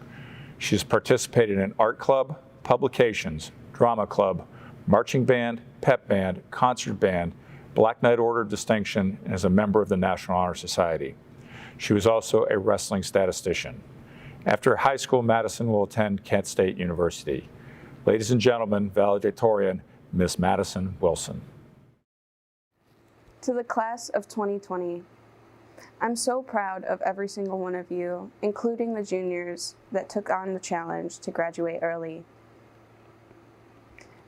She has participated in art club, publications, drama club, marching band, pep band, concert band, Black Knight Order distinction, and is a member of the National Honor Society. She was also a wrestling statistician. After high school, Madison will attend Kent State University. Ladies and gentlemen, valedictorian, Miss Madison Wilson. To the class of 2020, I'm so proud of every single one of you, including the juniors that took on the challenge to graduate early.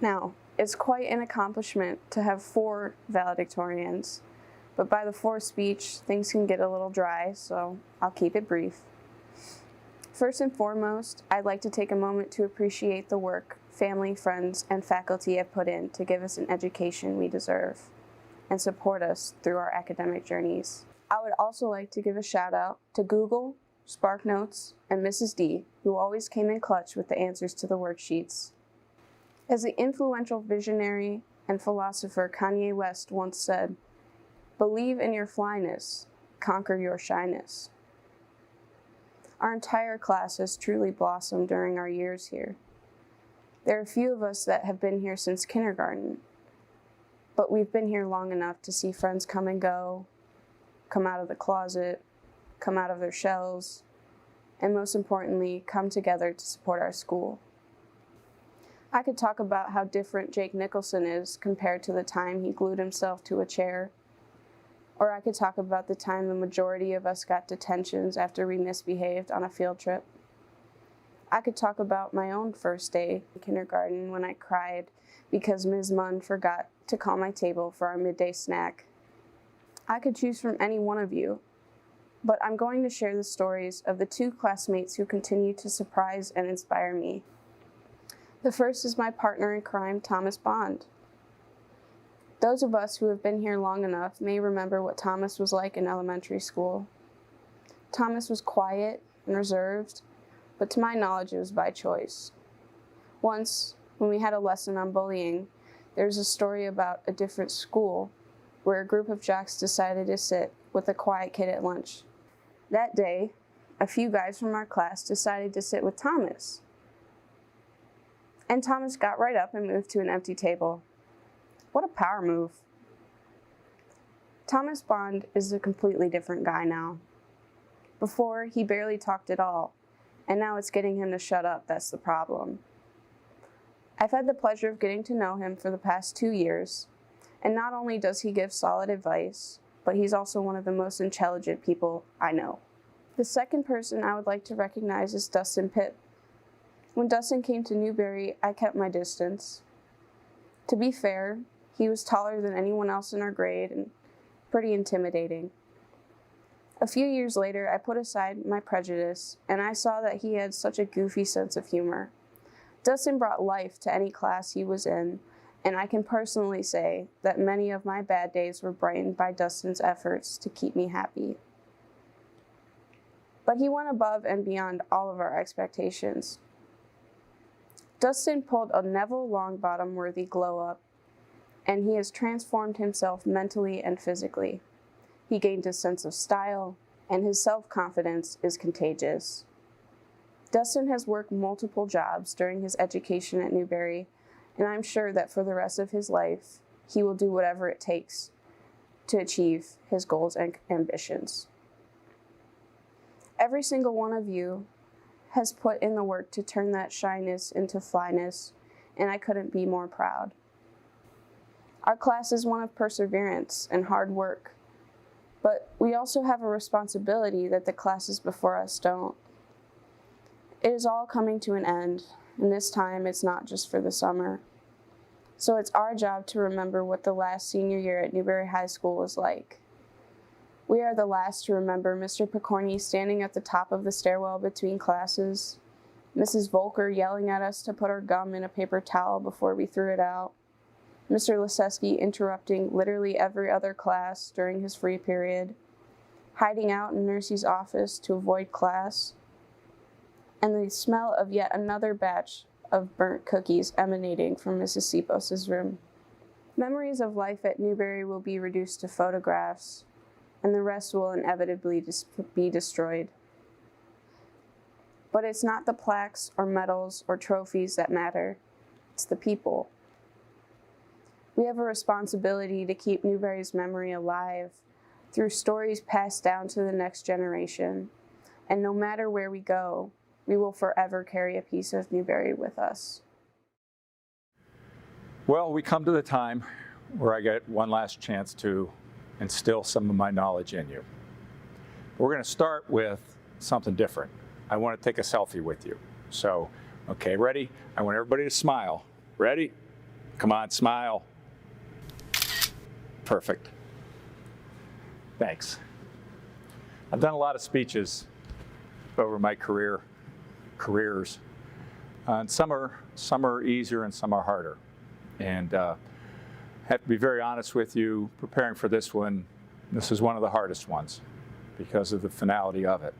Now, it's quite an accomplishment to have 4 valedictorians, but by the 4th speech, things can get a little dry, so I'll keep it brief. First and foremost, I'd like to take a moment to appreciate the work family, friends, and faculty have put in to give us an education we deserve and support us through our academic journeys. I would also like to give a shout out to Google, SparkNotes, and Mrs. D, who always came in clutch with the answers to the worksheets. As the influential visionary and philosopher Kanye West once said, "Believe in your flyness, conquer your shyness." Our entire class has truly blossomed during our years here. There are a few of us that have been here since kindergarten, but we've been here long enough to see friends come and go, come out of the closet, come out of their shells, and most importantly, come together to support our school. I could talk about how different Jake Nicholson is compared to the time he glued himself to a chair, or I could talk about the time the majority of us got detentions after we misbehaved on a field trip. I could talk about my own first day in kindergarten when I cried because Ms. Munn forgot to call my table for our midday snack. I could choose from any one of you, but I'm going to share the stories of the 2 classmates who continue to surprise and inspire me. The first is my partner in crime, Thomas Bond. Those of us who have been here long enough may remember what Thomas was like in elementary school. Thomas was quiet and reserved, but to my knowledge it was by choice. Once, when we had a lesson on bullying, there was a story about a different school where a group of jocks decided to sit with a quiet kid at lunch. That day, a few guys from our class decided to sit with Thomas. And Thomas got right up and moved to an empty table. What a power move. Thomas Bond is a completely different guy now. Before, he barely talked at all, and now it's getting him to shut up that's the problem. I've had the pleasure of getting to know him for the past 2 years, and not only does he give solid advice, but he's also one of the most intelligent people I know. The second person I would like to recognize is Dustin Pipp. When Dustin came to Newberry, I kept my distance. To be fair, he was taller than anyone else in our grade and pretty intimidating. A few years later, I put aside my prejudice, and I saw that he had such a goofy sense of humor. Dustin brought life to any class he was in, and I can personally say that many of my bad days were brightened by Dustin's efforts to keep me happy. But he went above and beyond all of our expectations. Dustin pulled a Neville Longbottom-worthy glow-up, and he has transformed himself mentally and physically. He gained a sense of style, and his self-confidence is contagious. Dustin has worked multiple jobs during his education at Newberry, and I'm sure that for the rest of his life, he will do whatever it takes to achieve his goals and ambitions. Every single one of you has put in the work to turn that shyness into flyness, and I couldn't be more proud. Our class is one of perseverance and hard work, but we also have a responsibility that the classes before us don't. It is all coming to an end, and this time it's not just for the summer. So it's our job to remember what the last senior year at Newberry High School was like. We are the last to remember Mr. Picorni standing at the top of the stairwell between classes, Mrs. Volker yelling at us to put our gum in a paper towel before we threw it out, Mr. Leseski interrupting literally every other class during his free period, hiding out in Nursey's office to avoid class, and the smell of yet another batch of burnt cookies emanating from Mrs. Sipos' room. Memories of life at Newberry will be reduced to photographs, and the rest will inevitably be destroyed. But it's not the plaques or medals or trophies that matter, it's the people. We have a responsibility to keep Newberry's memory alive through stories passed down to the next generation, and no matter where we go, we will forever carry a piece of Newberry with us. Well, we come to the time where I get one last chance to instill some of my knowledge in you. We're going to start with something different. I want to take a selfie with you. So, okay, ready? I want everybody to smile. Ready? Come on, smile. Perfect. Thanks. I've done a lot of speeches over my careers. And some are easier and some are harder. And I have to be very honest with you, preparing for this one, this is one of the hardest ones because of the finality of it.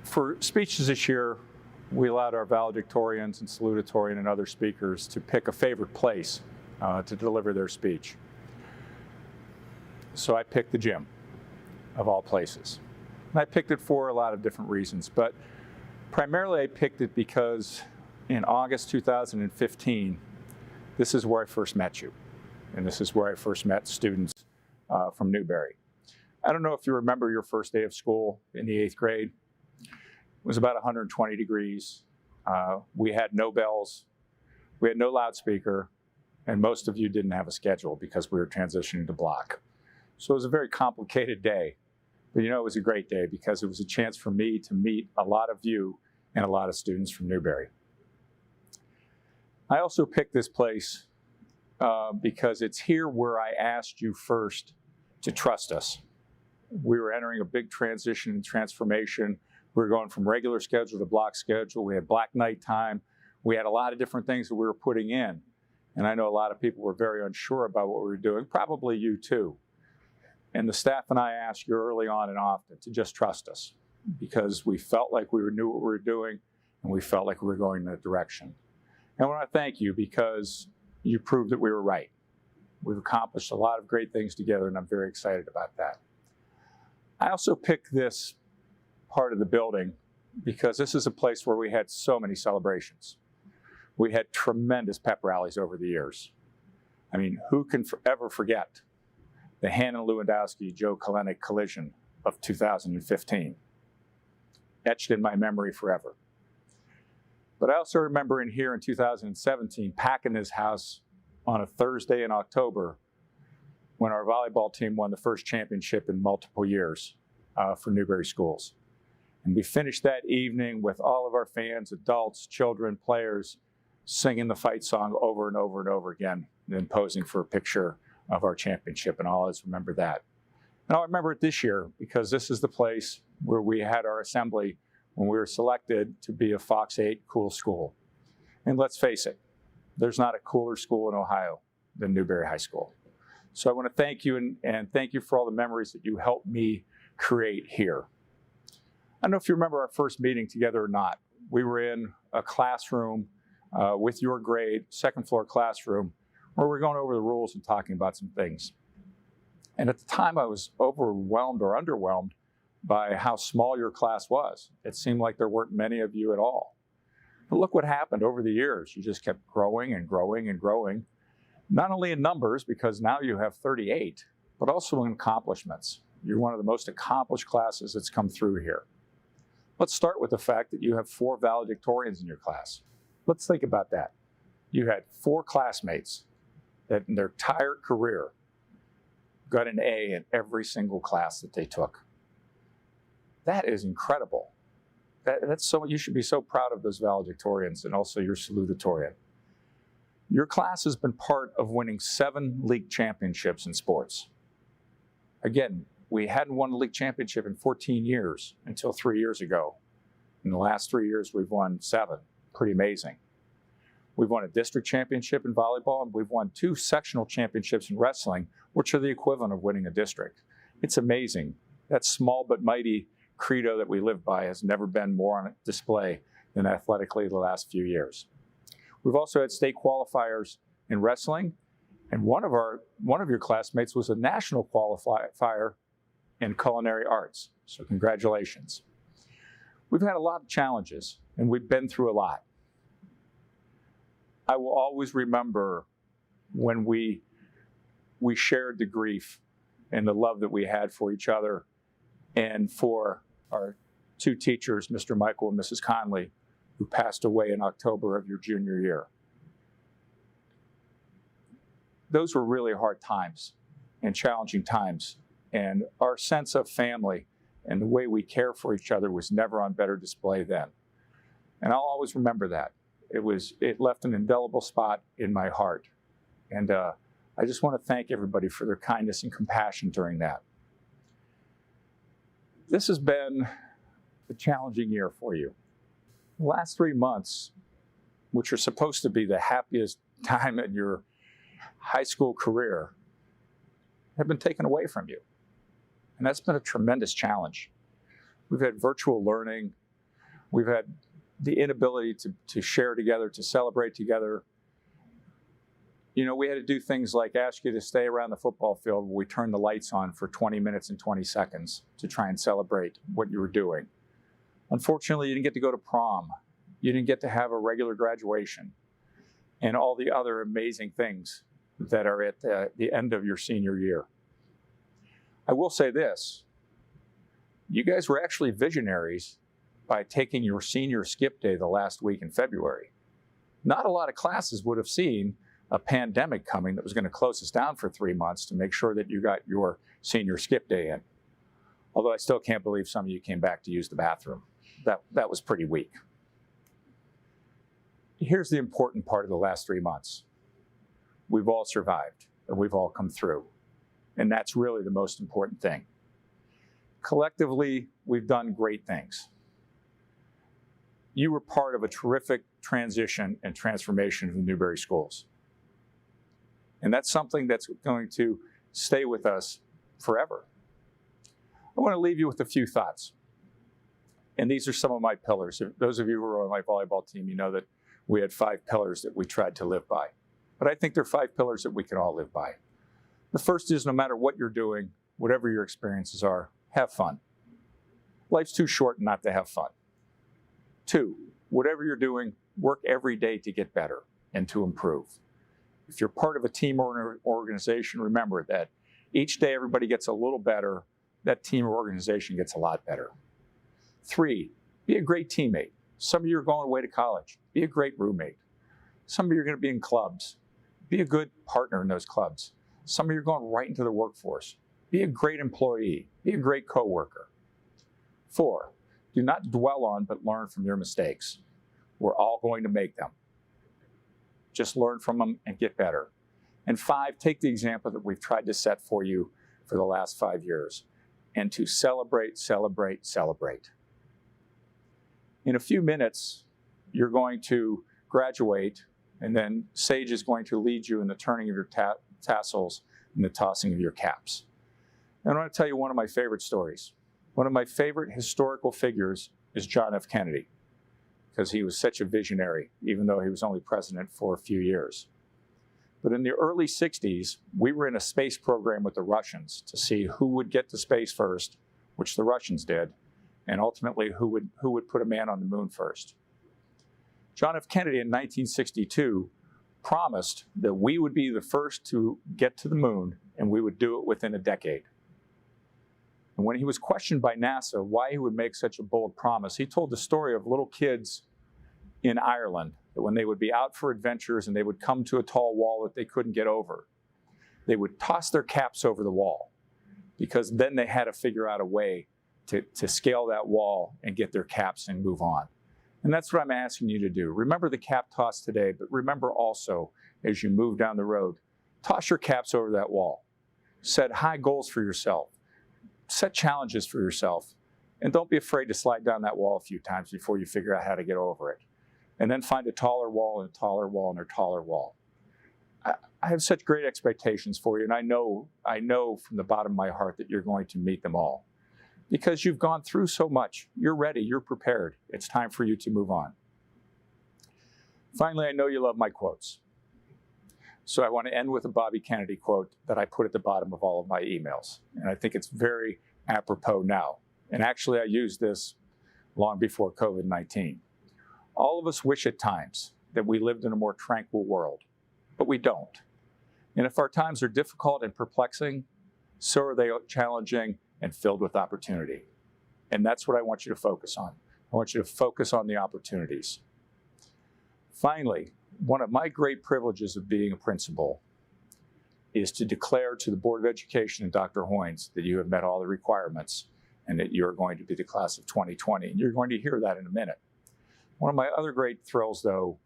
For speeches this year, we allowed our valedictorians and salutatorian and other speakers to pick a favorite place to deliver their speech. So I picked the gym, of all places. And I picked it for a lot of different reasons, but primarily I picked it because in August 2015, this is where I first met you, and this is where I first met students from Newberry. I don't know if you remember your first day of school in the 8th grade. It was about 120 degrees. We had no bells, we had no loudspeaker, and most of you didn't have a schedule because we were transitioning to block. So it was a very complicated day, but you know, it was a great day because it was a chance for me to meet a lot of you and a lot of students from Newberry. I also picked this place because it's here where I asked you first to trust us. We were entering a big transition and transformation. We were going from regular schedule to block schedule. We had black night time. We had a lot of different things that we were putting in. And I know a lot of people were very unsure about what we were doing, probably you too. And the staff and I asked you early on and often to just trust us because we felt like we knew what we were doing and we felt like we were going in that direction. And I want to thank you because you proved that we were right. We've accomplished a lot of great things together and I'm very excited about that. I also picked this part of the building because this is a place where we had so many celebrations. We had tremendous pep rallies over the years. I mean, who can ever forget the Hannon Lewandowski-Joe Kalenic collision of 2015? Etched in my memory forever. But I also remember in here in 2017, packing this house on a Thursday in October when our volleyball team won the first championship in multiple years for Newberry schools. And we finished that evening with all of our fans, adults, children, players, singing the fight song over and over and over again, and then posing for a picture of our championship, and I'll always remember that. And I'll remember it this year because this is the place where we had our assembly when we were selected to be a Fox 8 cool school. And let's face it, there's not a cooler school in Ohio than Newberry High School. So I want to thank you and thank you for all the memories that you helped me create here. I don't know if you remember our first meeting together or not. We were in a classroom with your grade, second floor classroom, where we're going over the rules and talking about some things. And at the time I was overwhelmed or underwhelmed by how small your class was. It seemed like there weren't many of you at all. But look what happened over the years. You just kept growing and growing and growing, not only in numbers, because now you have 38, but also in accomplishments. You're one of the most accomplished classes that's come through here. Let's start with the fact that you have 4 valedictorians in your class. Let's think about that. You had 4 classmates that in their entire career got an A in every single class that they took. That is incredible. That's so, you should be so proud of those valedictorians and also your salutatorian. Your class has been part of winning 7 league championships in sports. Again, we hadn't won a league championship in 14 years until 3 years ago. In the last 3 years, we've won 7. Pretty amazing. We've won a district championship in volleyball, and we've won 2 sectional championships in wrestling, which are the equivalent of winning a district. It's amazing. That small but mighty credo that we live by has never been more on display than athletically the last few years. We've also had state qualifiers in wrestling, and one of your classmates was a national qualifier in culinary arts. So congratulations. We've had a lot of challenges, and we've been through a lot. I will always remember when we shared the grief and the love that we had for each other and for our 2 teachers, Mr. Michael and Mrs. Conley, who passed away in October of your junior year. Those were really hard times and challenging times, and our sense of family and the way we care for each other was never on better display then. And I'll always remember that. It left an indelible spot in my heart. And I just want to thank everybody for their kindness and compassion during that. This has been a challenging year for you. The last 3 months, which are supposed to be the happiest time in your high school career, have been taken away from you. And that's been a tremendous challenge. We've had virtual learning. We've had the inability to share together, to celebrate together. You know, we had to do things like ask you to stay around the football field where we turned the lights on for 20 minutes and 20 seconds to try and celebrate what you were doing. Unfortunately, you didn't get to go to prom. You didn't get to have a regular graduation and all the other amazing things that are at the end of your senior year. I will say this, you guys were actually visionaries by taking your senior skip day the last week in February. Not a lot of classes would have seen a pandemic coming that was going to close us down for 3 months to make sure that you got your senior skip day in. Although I still can't believe some of you came back to use the bathroom. That was pretty weak. Here's the important part of the last 3 months. We've all survived, and we've all come through. And that's really the most important thing. Collectively, we've done great things. You were part of a terrific transition and transformation of the Newberry schools. And that's something that's going to stay with us forever. I want to leave you with a few thoughts. And these are some of my pillars. Those of you who are on my volleyball team, you know that we had 5 pillars that we tried to live by. But I think there are 5 pillars that we can all live by. The first is no matter what you're doing, whatever your experiences are, have fun. Life's too short not to have fun. 2, whatever you're doing, work every day to get better and to improve. If you're part of a team or organization, remember that each day everybody gets a little better, that team or organization gets a lot better. 3, be a great teammate. Some of you are going away to college. Be a great roommate. Some of you are going to be in clubs. Be a good partner in those clubs. Some of you are going right into the workforce. Be a great employee. Be a great coworker. 4, do not dwell on but learn from your mistakes. We're all going to make them. Just learn from them and get better. And 5, take the example that we've tried to set for you for the last 5 years and to celebrate, celebrate, celebrate. In a few minutes, you're going to graduate, and then Sage is going to lead you in the turning of your tassels and the tossing of your caps. And I want to tell you one of my favorite stories. One of my favorite historical figures is John F. Kennedy, because he was such a visionary, even though he was only president for a few years. But in the early 60s, we were in a space program with the Russians to see who would get to space first, which the Russians did, and ultimately who would put a man on the moon first. John F. Kennedy in 1962 promised that we would be the first to get to the moon, and we would do it within a decade. And when he was questioned by NASA why he would make such a bold promise, he told the story of little kids in Ireland that when they would be out for adventures and they would come to a tall wall that they couldn't get over, they would toss their caps over the wall, because then they had to figure out a way to scale that wall and get their caps and move on. And that's what I'm asking you to do. Remember the cap toss today, but remember also, as you move down the road, toss your caps over that wall. Set high goals for yourself. Set challenges for yourself. And don't be afraid to slide down that wall a few times before you figure out how to get over it. And then find a taller wall and a taller wall and a taller wall. I have such great expectations for you, and I know from the bottom of my heart that you're going to meet them all. Because you've gone through so much. You're ready, you're prepared. It's time for you to move on. Finally, I know you love my quotes. So I want to end with a Bobby Kennedy quote that I put at the bottom of all of my emails. And I think it's very apropos now. And actually, I used this long before COVID-19. All of us wish at times that we lived in a more tranquil world, but we don't. And if our times are difficult and perplexing, so are they challenging and filled with opportunity. And that's what I want you to focus on. I want you to focus on the opportunities. Finally, one of my great privileges of being a principal is to declare to the Board of Education and Dr. Hoynes that you have met all the requirements and that you're going to be the class of 2020. And you're going to hear that in a minute. One of my other great thrills, though,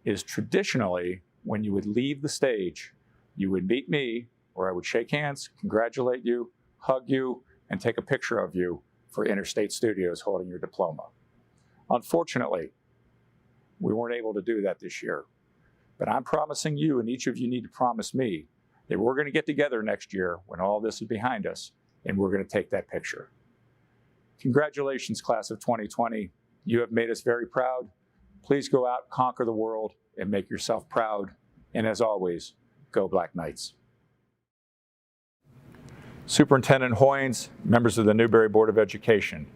is traditionally when you would leave the stage, you would meet me, where I would shake hands, congratulate you, hug you, and take a picture of you for Interstate Studios holding your diploma. Unfortunately, we weren't able to do that this year. But I'm promising you, and each of you need to promise me, that we're going to get together next year when all this is behind us, and we're going to take that picture. Congratulations, class of 2020. You have made us very proud. Please go out, conquer the world, and make yourself proud. And as always, go Black Knights. Superintendent Hoynes, members of the Newberry Board of Education,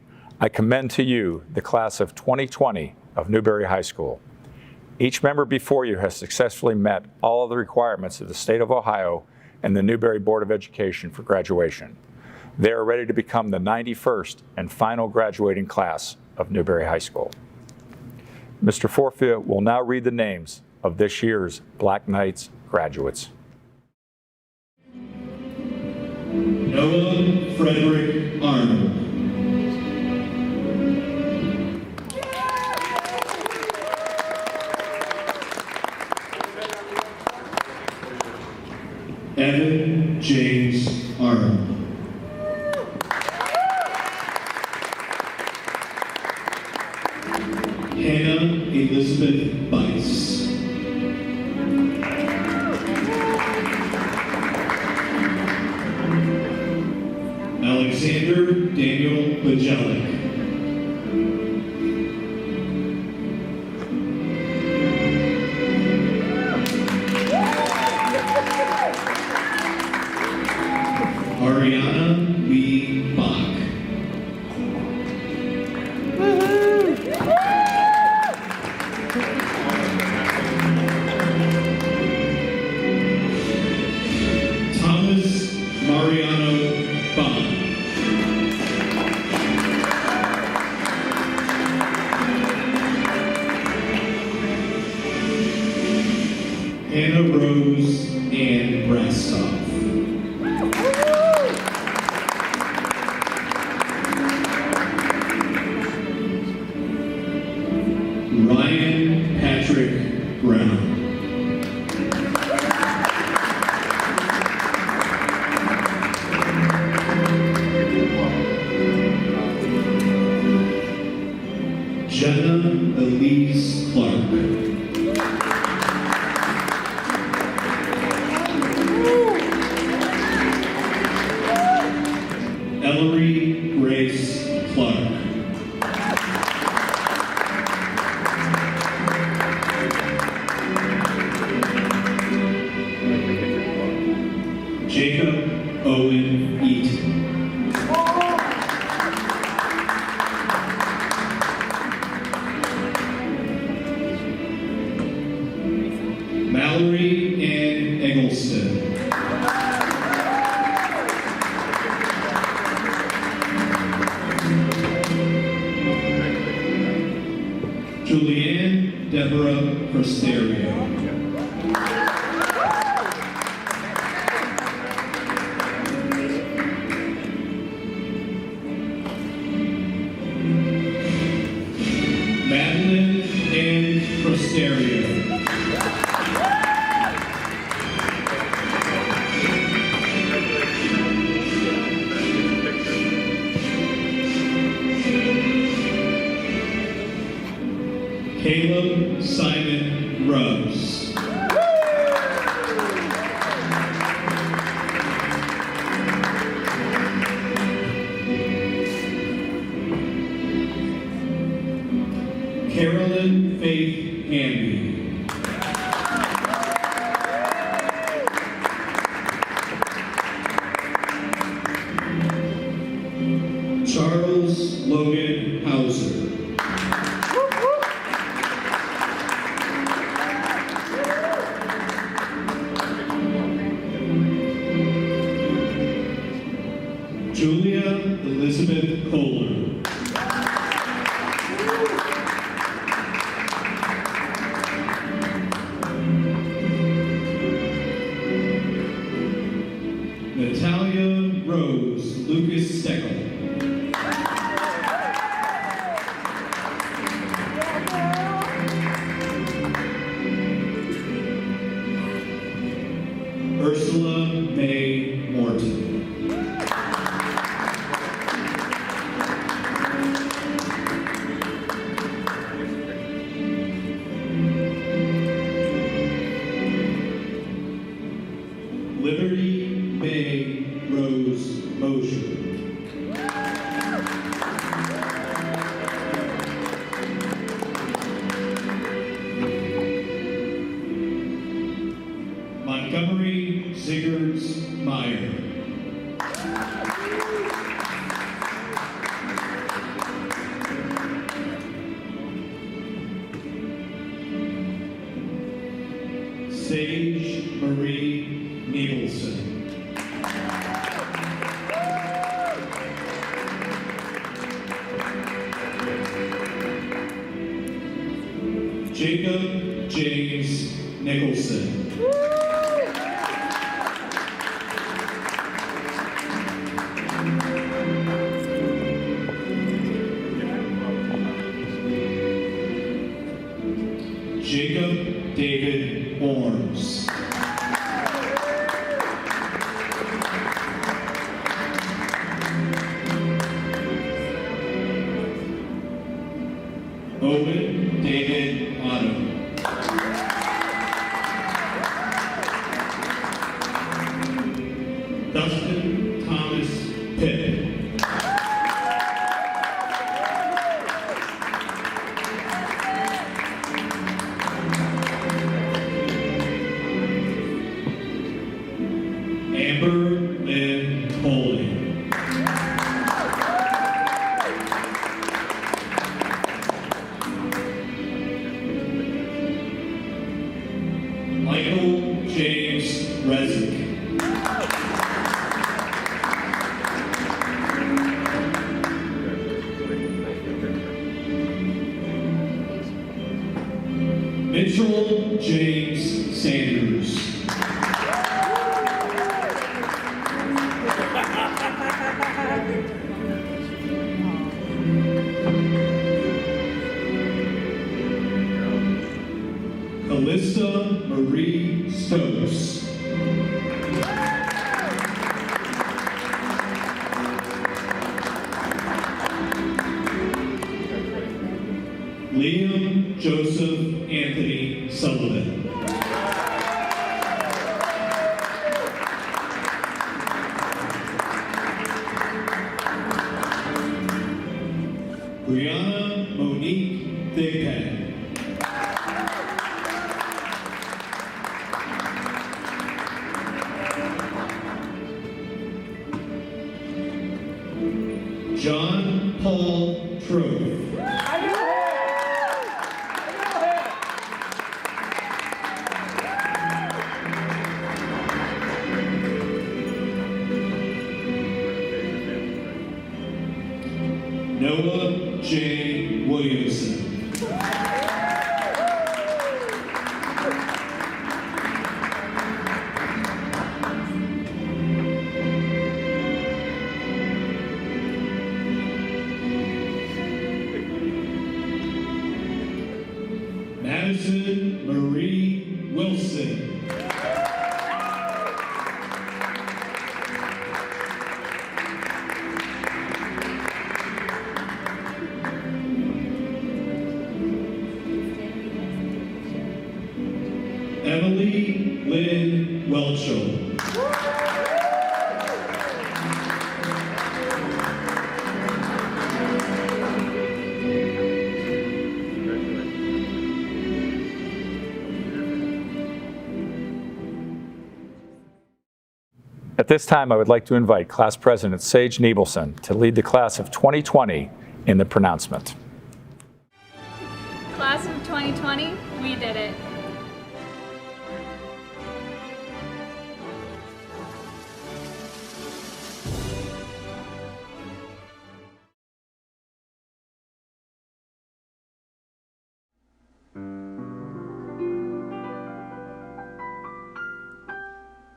I commend to you the class of 2020 of Newberry High School. Each member before you has successfully met all of the requirements of the state of Ohio and the Newberry Board of Education for graduation. They are ready to become the 91st and final graduating class of Newberry High School. Mr. Forfia will now read the names of this year's Black Knights graduates. Noah Frederick Arnold. Evan James Arnold. Hannah Elizabeth Bice. Alexander Daniel Bajelic. Ariana Lee Bach. Thomas Mariano Bach. Hannah Rose Ann Brastoff. Ryan Patrick Brown. Jenna Elise Clark. Ellery Grace Clark. Jacob Owen Eaton. Mallory Ann Eggleston. Julianne Deborah Prosterio. Madeline Ann Prosterio. Caleb Simon Grubbs. Carolyn Faith Hamby. Charles Logan Hauser. Julia Elizabeth Kohler. Natalia Rose Lucas Steckel. Ursula May Morton. Libby Mosher. Montgomery Ziggerts Meyer. Sage Marie Niebelson. Jacob James Nicholson. Jacob David Orms. Owen David Otto. Dustin Thomas Pipp. Amber Lynn Foley. Michael James Resnick. Mitchell James Sanders. Alyssa Marie Stokes. Liam Joseph Anthony Sullivan. Brianna Monique Thigpen. John Paul Trove. Noah J. Williamson. Madison Marie Wilson. Emily Lynn Welchel. At this time, I would like to invite Class President Sage Niebelson to lead the class of 2020 in the pronouncement. Class of 2020, we did it.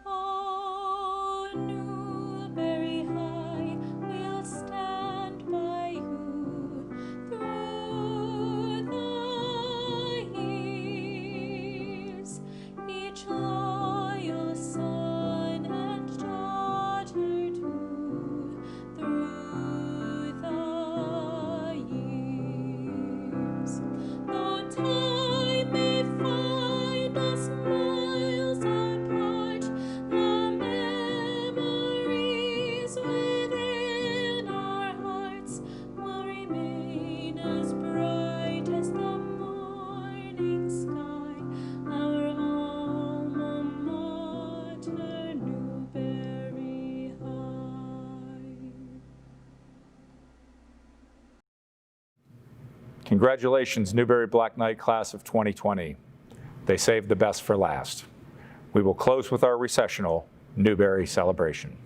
Oh, Newbury High, we'll stand by you through the years. Each loyal son and daughter too, through the years. Though time may find us miles apart, the memories within our hearts will remain as bright as the morning sky, our alma mater, Newbury High. Congratulations, Newberry Black Knight class of 2020. They saved the best for last. We will close with our recessional Newberry celebration.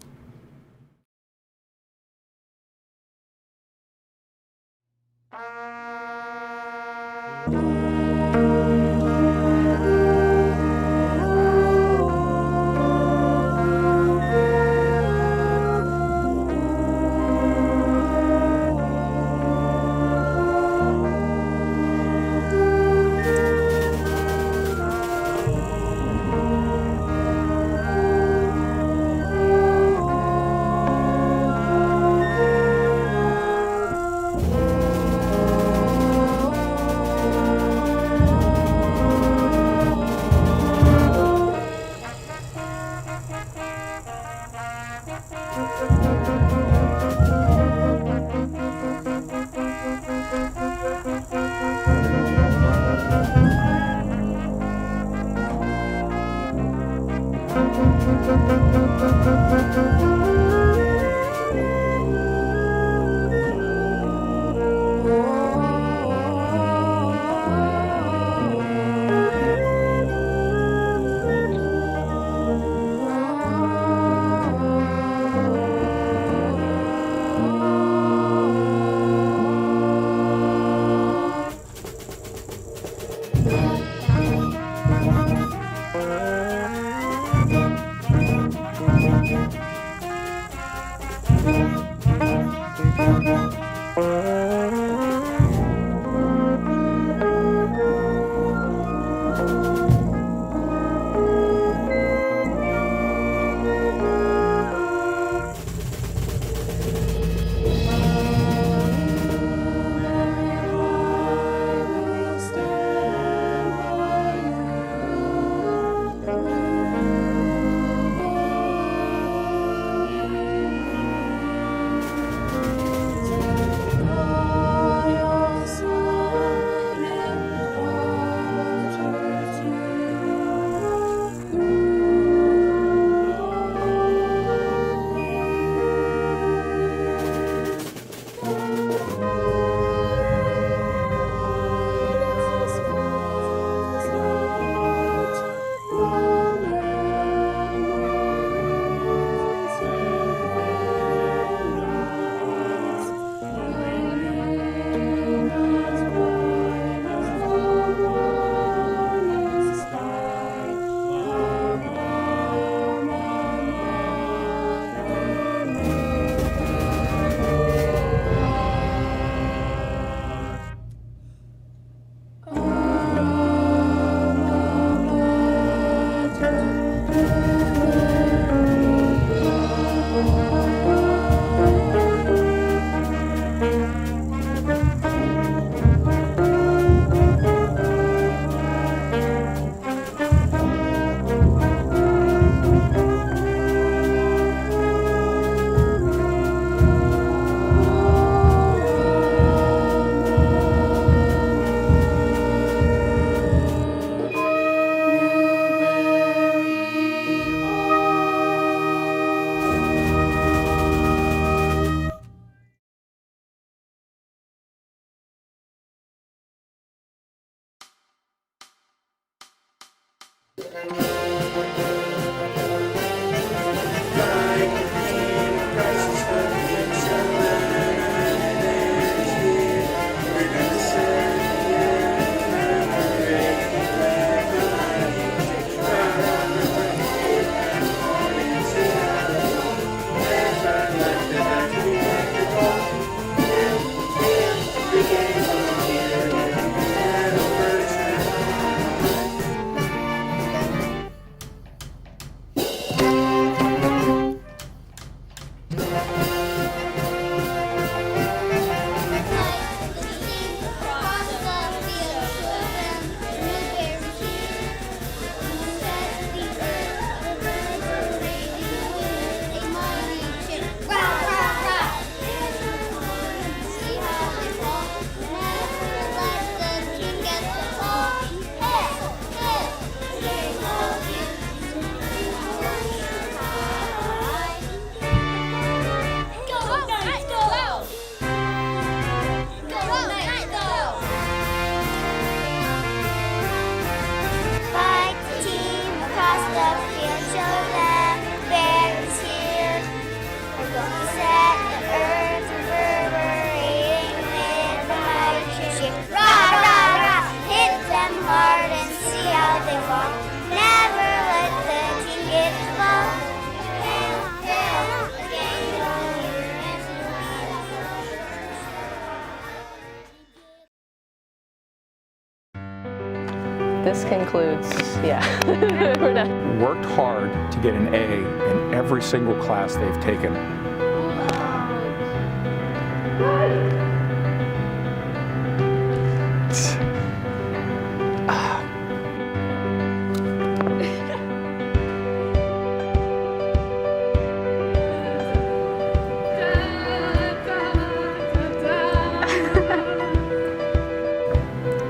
This concludes, yeah, we're done. Worked hard to get an A in every single class they've taken.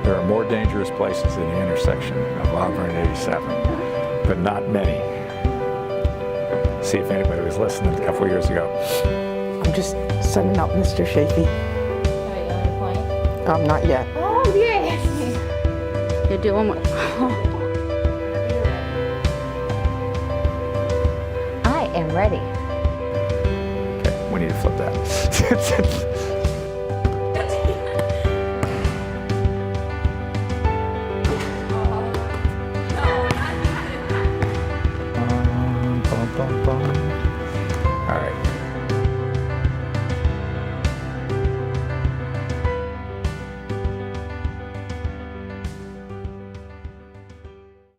There are more dangerous places than the intersection of Auburn and 87, but not many. See if anybody was listening a couple years ago. I'm just setting up Mr. Shafee. Not yet. Oh, yes. You're doing what? I am ready. Okay, we need to flip that. Bum, bum, bum.